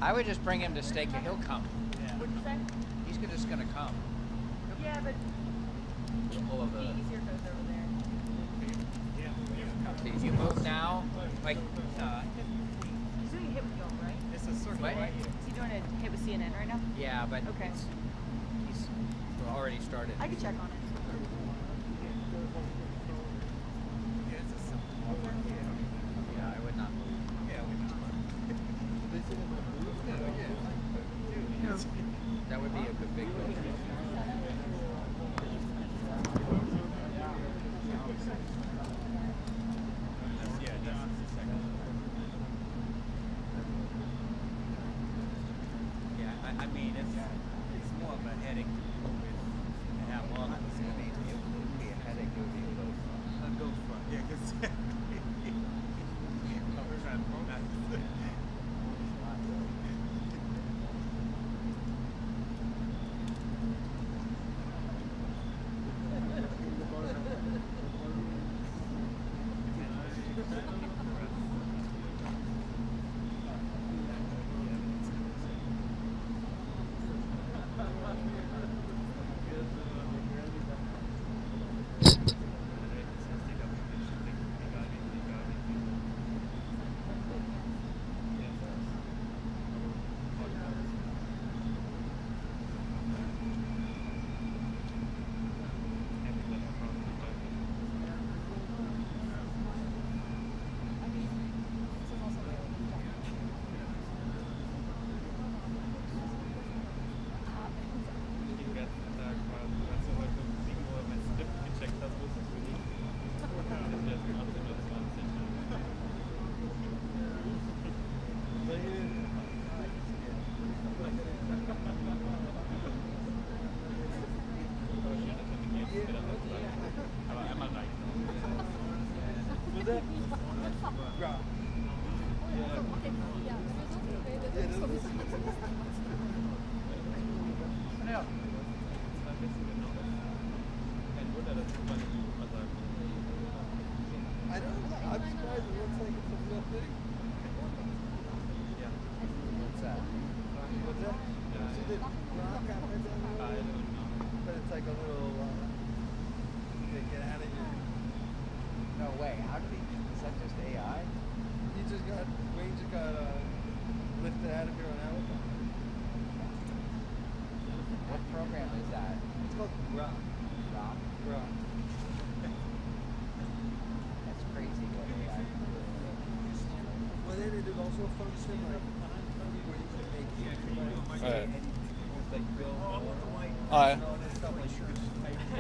I would just bring him to stake it. He'll come. What'd you say? He's just gonna come. Yeah, but All of the. easier goes over there. If you move now, like. He's doing a hit with y'all, right? It's a circle Is he doing a hit with CNN right now? Yeah, but Okay. he's already started. I could check on it. Yeah, I would not move. That would be a good big move. Yeah, I mean, it's more of a headache to move it and have all of us. It would be a headache. It would be close. Go front. Yeah, because I'm trying to promote that.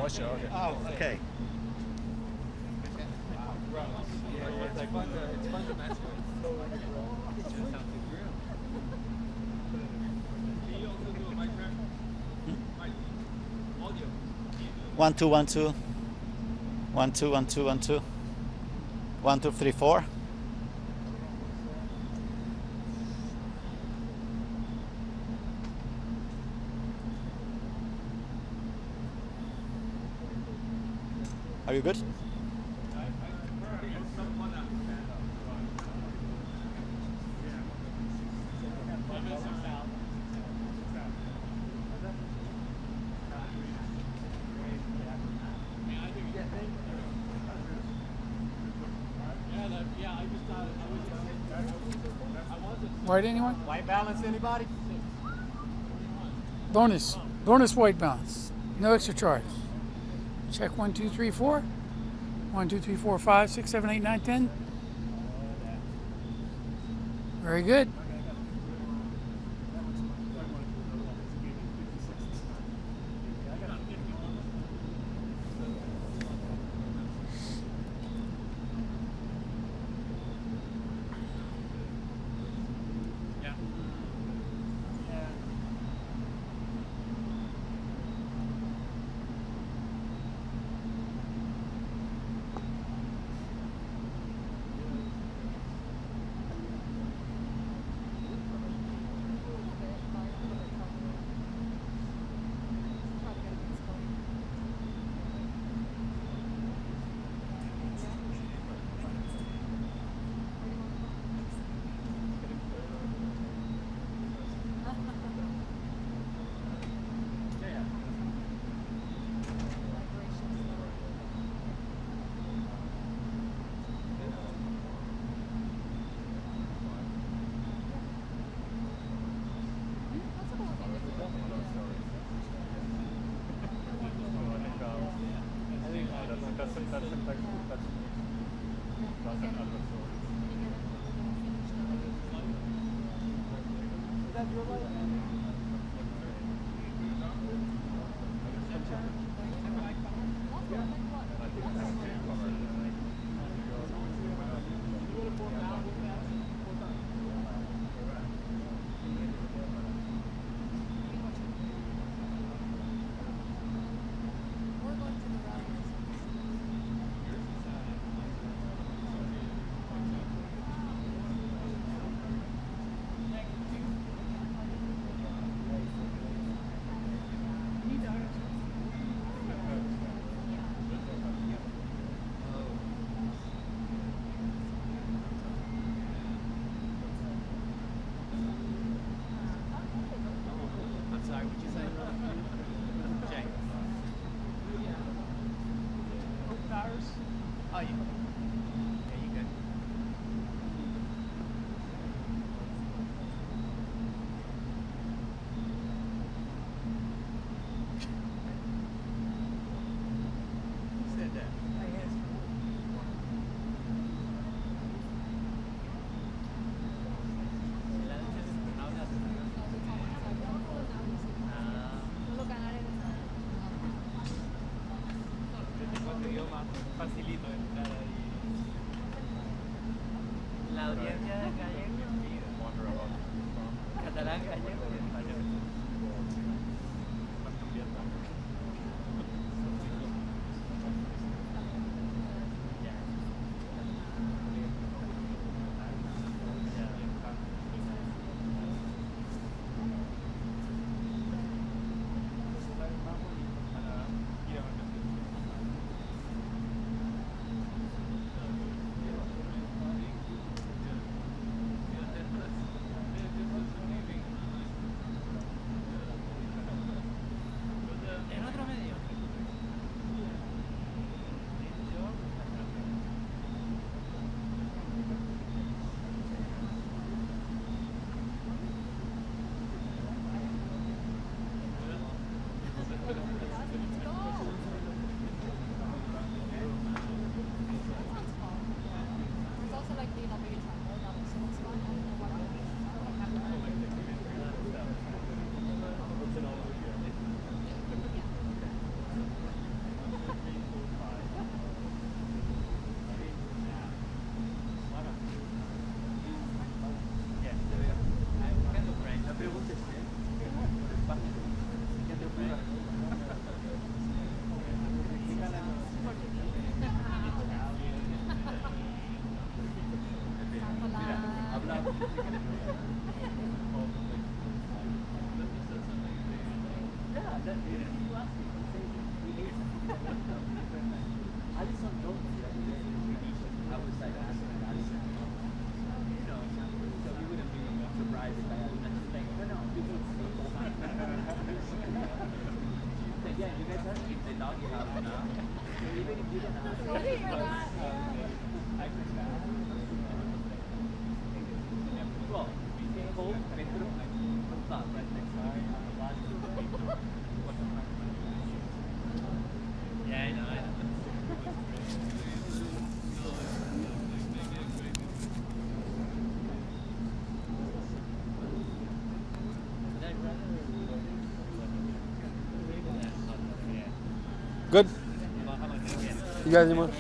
Oh, sure. Okay. Oh, okay. It's fun to mess with. One two 1 2 1 2 1 2 1 2 1 2 3 4. Are you good? White anyone? White balance, anybody? Bonus. Bonus white balance. No extra charge. Check 1 2 3 4. 1 2 3 4 5 6 7 8 9 10. Very good. Facilito entrar ahí. La audiencia de gallego, catalán, gallego y español. Good. You guys anymore?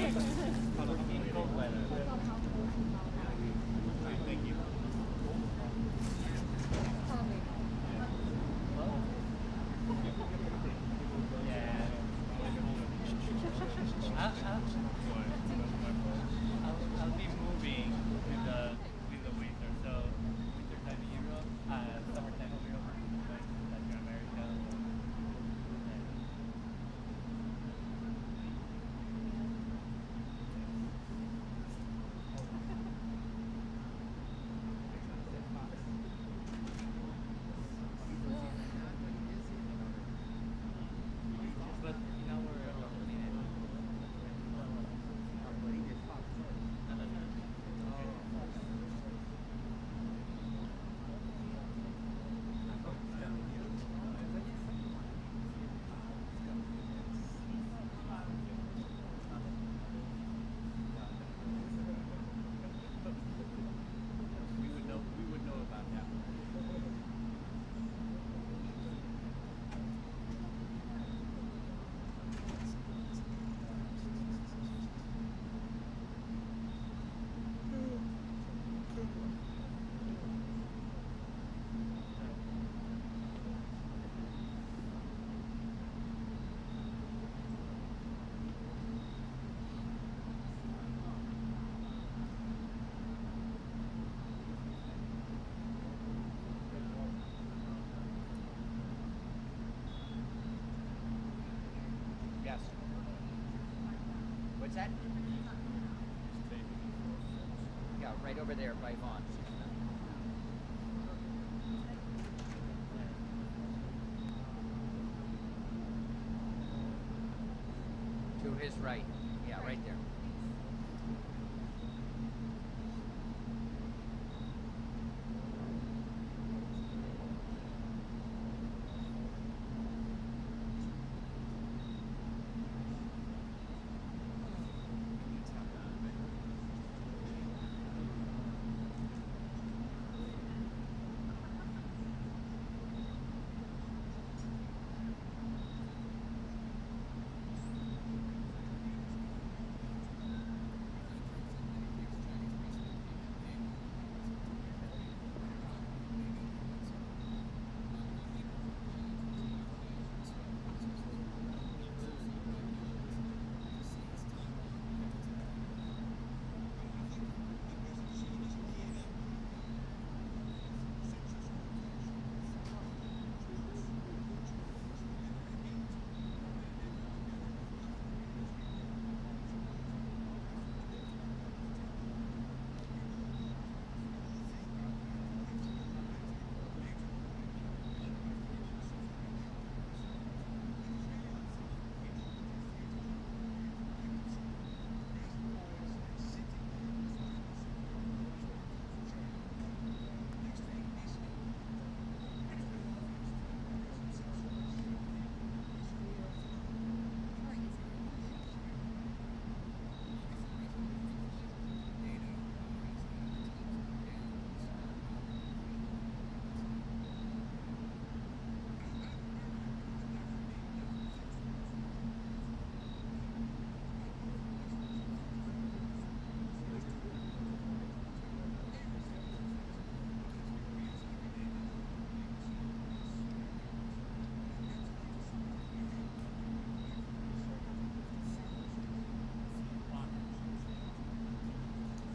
I'll be moving with the winter. So winter time in Europe, summertime in Europe, like Latin America. What's that? Yeah, right over there by Vaughn. To his right. Yeah, right there.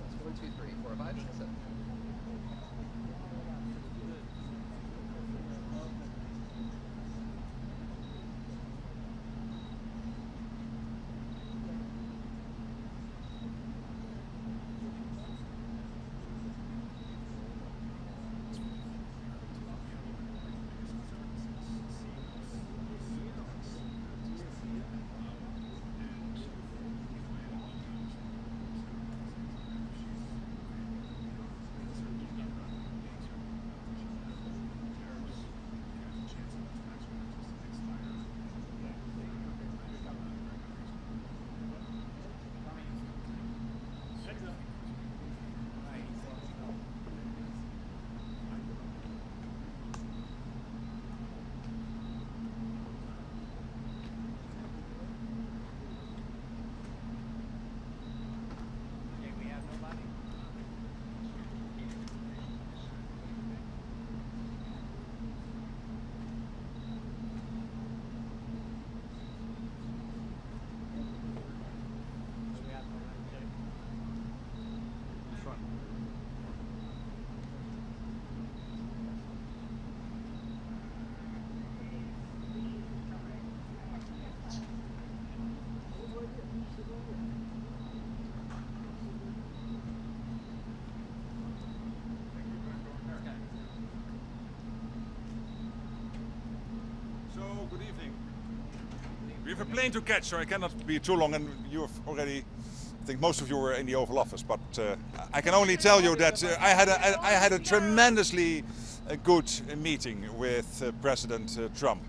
That's 1, 2, 3, 4, 5, 6, 7. Good evening. We have a plane to catch, so I cannot be too long, and you have already, I think most of you were in the Oval Office, but I can only tell you that I had a tremendously good meeting with President Trump.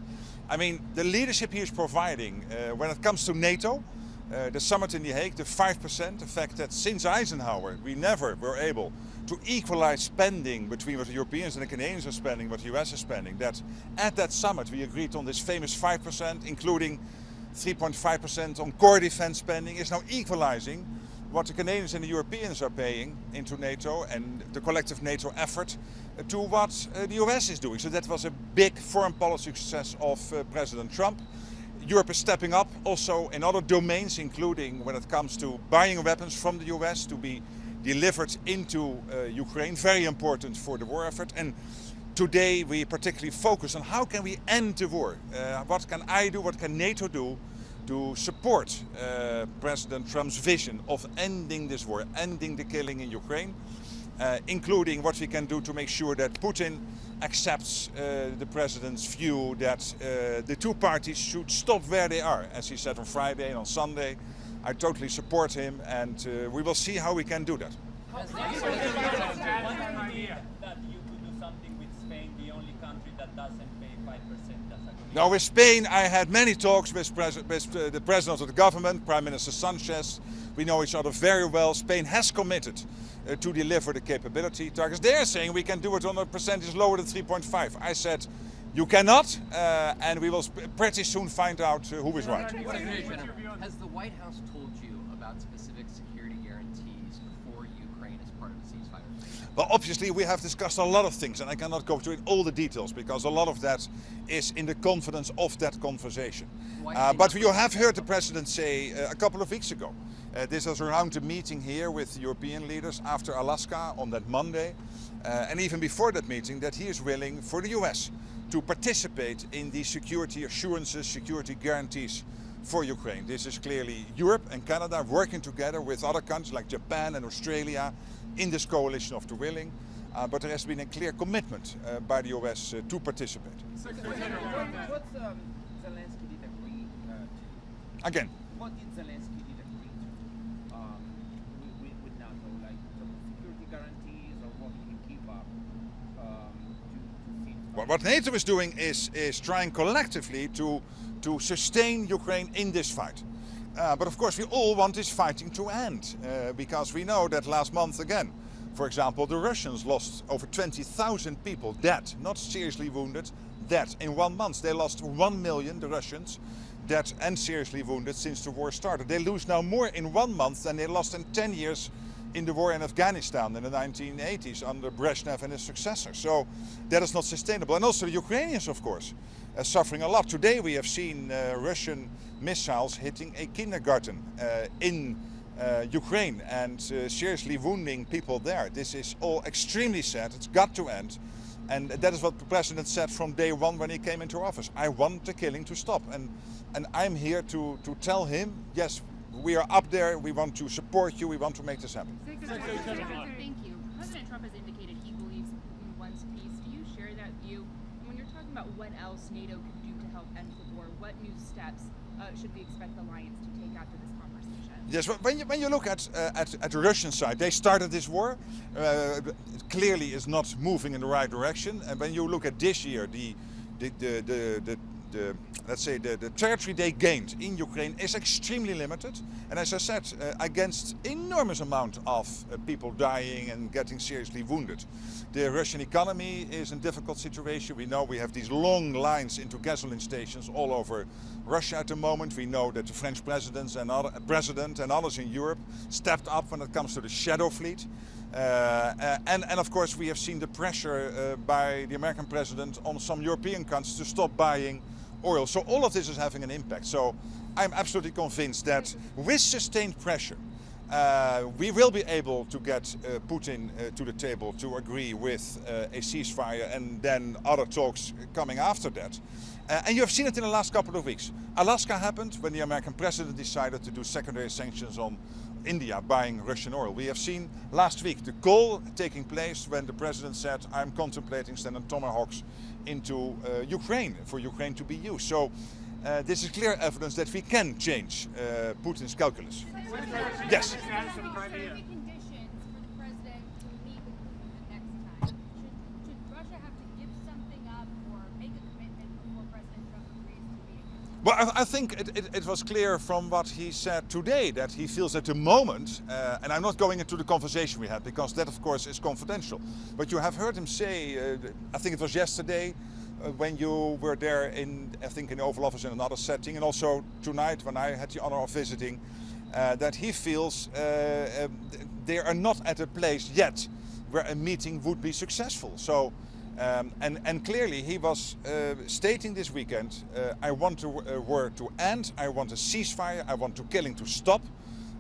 I mean, the leadership he is providing when it comes to NATO, the summit in The Hague, the 5%, the fact that since Eisenhower we never were able to equalize spending between what the Europeans and the Canadians are spending, what the US is spending, that at that summit we agreed on this famous 5%, including 3.5% on core defense spending, is now equalizing what the Canadians and the Europeans are paying into NATO and the collective NATO effort to what the US is doing. So that was a big foreign policy success of President Trump. Europe is stepping up also in other domains, including when it comes to buying weapons from the US to be delivered into Ukraine, very important for the war effort. And today we particularly focus on how can we end the war. What can I do, what can NATO do to support President Trump's vision of ending this war, ending the killing in Ukraine, including what we can do to make sure that Putin accepts the president's view that the two parties should stop where they are. As he said on Friday and on Sunday, I totally support him, and we will see how we can do that. That you could do something with Spain, the only country that doesn't pay 5%. Now with Spain, I had many talks with the president of the government, Prime Minister Sanchez. We know each other very well. Spain has committed to deliver the capability targets. They are saying we can do it on a percentage lower than 3.5. I said, you cannot, and we will pretty soon find out who is right. Has the White House told you about specific security guarantees for Ukraine as part of the ceasefire? Well, obviously we have discussed a lot of things, and I cannot go into all the details because a lot of that is in the confidence of that conversation. But you have heard the president say a couple of weeks ago, this was around a meeting here with European leaders after Alaska on that Monday, and even before that meeting, that he is willing for the US to participate in the security assurances, security guarantees for Ukraine. This is clearly Europe and Canada working together with other countries like Japan and Australia in this coalition of the willing, but there has been a clear commitment by the US to participate. What's Zelensky did agree to? Again. What did Zelensky did agree to with NATO, like some security guarantees or what he can keep up to What NATO is doing is trying collectively to sustain Ukraine in this fight. But of course we all want this fighting to end, because we know that last month again, for example, the Russians lost over 20,000 people dead, not seriously wounded, dead in 1 month. They lost 1 million, the Russians, dead and seriously wounded since the war started. They lose now more in 1 month than they lost in 10 years in the war in Afghanistan in the 1980s under Brezhnev and his successor. So that is not sustainable. And also the Ukrainians, of course, are suffering a lot. Today we have seen Russian missiles hitting a kindergarten in Ukraine and seriously wounding people there. This is all extremely sad. It's got to end. And that is what the president said from day one when he came into office. I want the killing to stop. And I'm here to tell him, yes, we are up there, we want to support you, we want to make this happen. Thank you. President Trump has indicated he believes Putin wants peace. Do you share that view? When you're talking about what else NATO could do to help end the war, what new steps should we expect the alliance to take after this conversation? Yes, when you look at the Russian side, they started this war. Clearly is not moving in the right direction. And when you look at this year, let's say the territory they gained in Ukraine is extremely limited, and as I said, against enormous amount of people dying and getting seriously wounded. The Russian economy is in a difficult situation. We know we have these long lines into gasoline stations all over Russia at the moment. We know that the French president and others in Europe stepped up when it comes to the shadow fleet. And of course we have seen the pressure by the American president on some European countries to stop buying oil. So all of this is having an impact. So I'm absolutely convinced that with sustained pressure, we will be able to get Putin to the table to agree with a ceasefire and then other talks coming after that. And you have seen it in the last couple of weeks. Alaska happened when the American president decided to do secondary sanctions on India buying Russian oil. We have seen last week the call taking place when the president said, I'm contemplating sending Tomahawks into Ukraine, for Ukraine to be used. So this is clear evidence that we can change Putin's calculus. Yes? Well, I think it was clear from what he said today that he feels at the moment, and I'm not going into the conversation we had because that of course is confidential, but you have heard him say, I think it was yesterday when you were there in, I think in the Oval Office in another setting, and also tonight when I had the honor of visiting, that he feels they are not at a place yet where a meeting would be successful. So. And clearly he was stating this weekend, I want the war to end, I want a ceasefire, I want the killing to stop.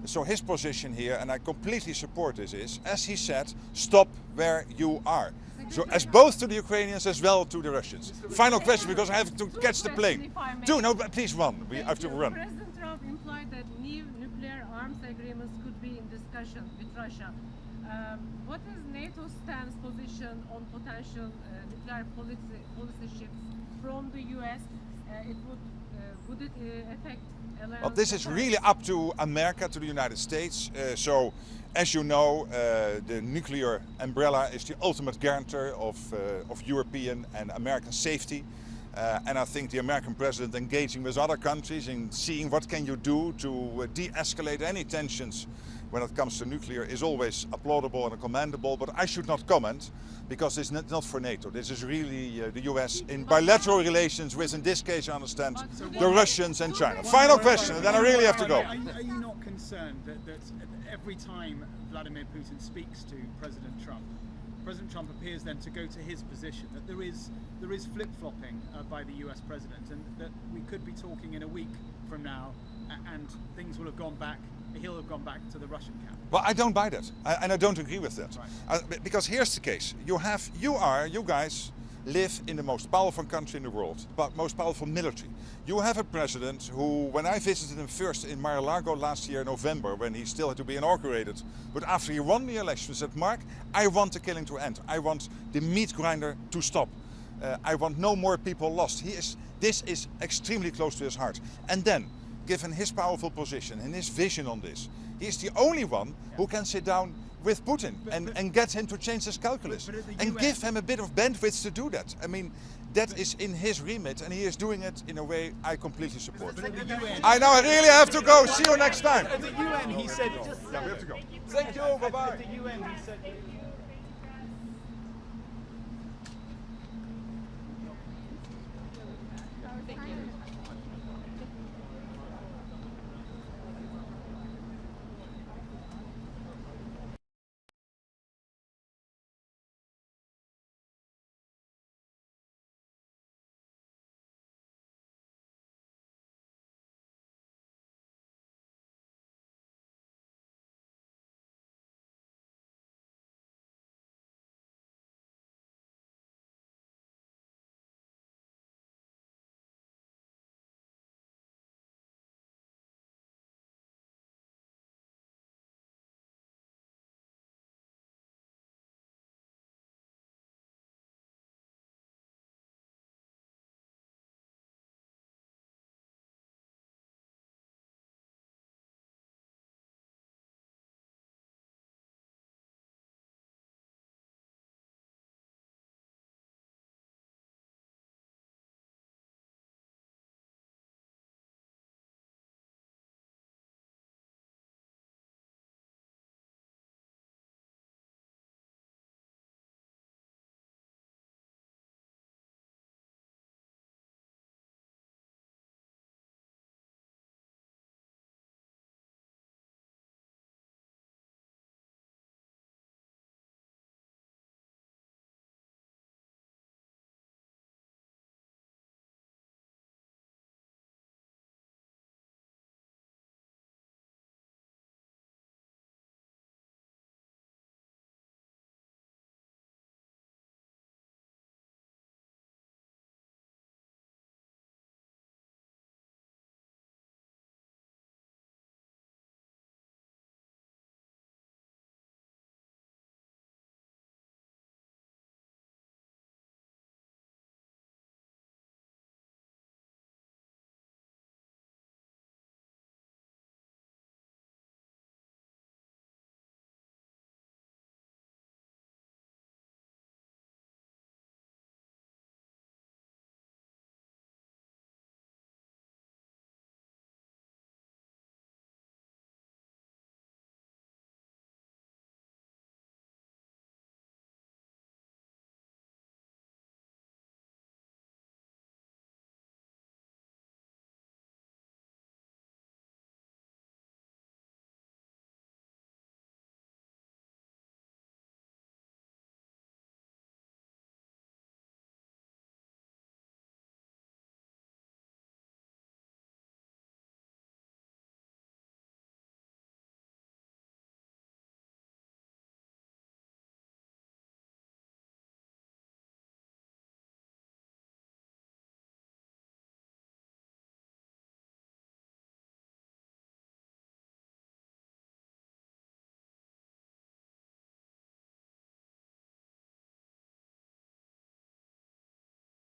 So his position here, and I completely support this, is, as he said, stop where you are. So as both to the Ukrainians as well to the Russians. Final question, because I have to catch the plane. Two, no, please one, we have to run. discussion with Russia. What is NATO's stance position on potential nuclear policy shifts from the US? Would it affect alliance? Well, this is really up to America, to the United States. So, as you know, the nuclear umbrella is the ultimate guarantor of European and American safety. And I think the American president engaging with other countries and seeing what can you do to de-escalate any tensions when it comes to nuclear is always applaudable and commendable, but I should not comment because it's not for NATO. This is really the US in bilateral relations with, in this case, I understand, the Russians and China. Final question, and then I really have to go. Are you not concerned that every time Vladimir Putin speaks to President Trump appears then to go to his position, that there is flip-flopping by the US president, and that we could be talking in a week from now and things will have gone back, he'll have gone back to the Russian camp? Well, I don't buy that, and I don't agree with that. Right. Because here's the case: you guys live in the most powerful country in the world, but most powerful military. You have a president who, when I visited him first in Mar-a-Lago last year in November, when he still had to be inaugurated, but after he won the election, said, "Mark, I want the killing to end. I want the meat grinder to stop. I want no more people lost." This is extremely close to his heart. And then, given his powerful position and his vision on this, he's the only one who can sit down with Putin and get him to change his calculus and give him a bit of bandwidth to do that. I mean, that is in his remit, and he is doing it in a way I completely support. I really have to go. See you next time. At the UN, he said. Yeah, we have to go. Thank you. Bye bye. At the UN, he said.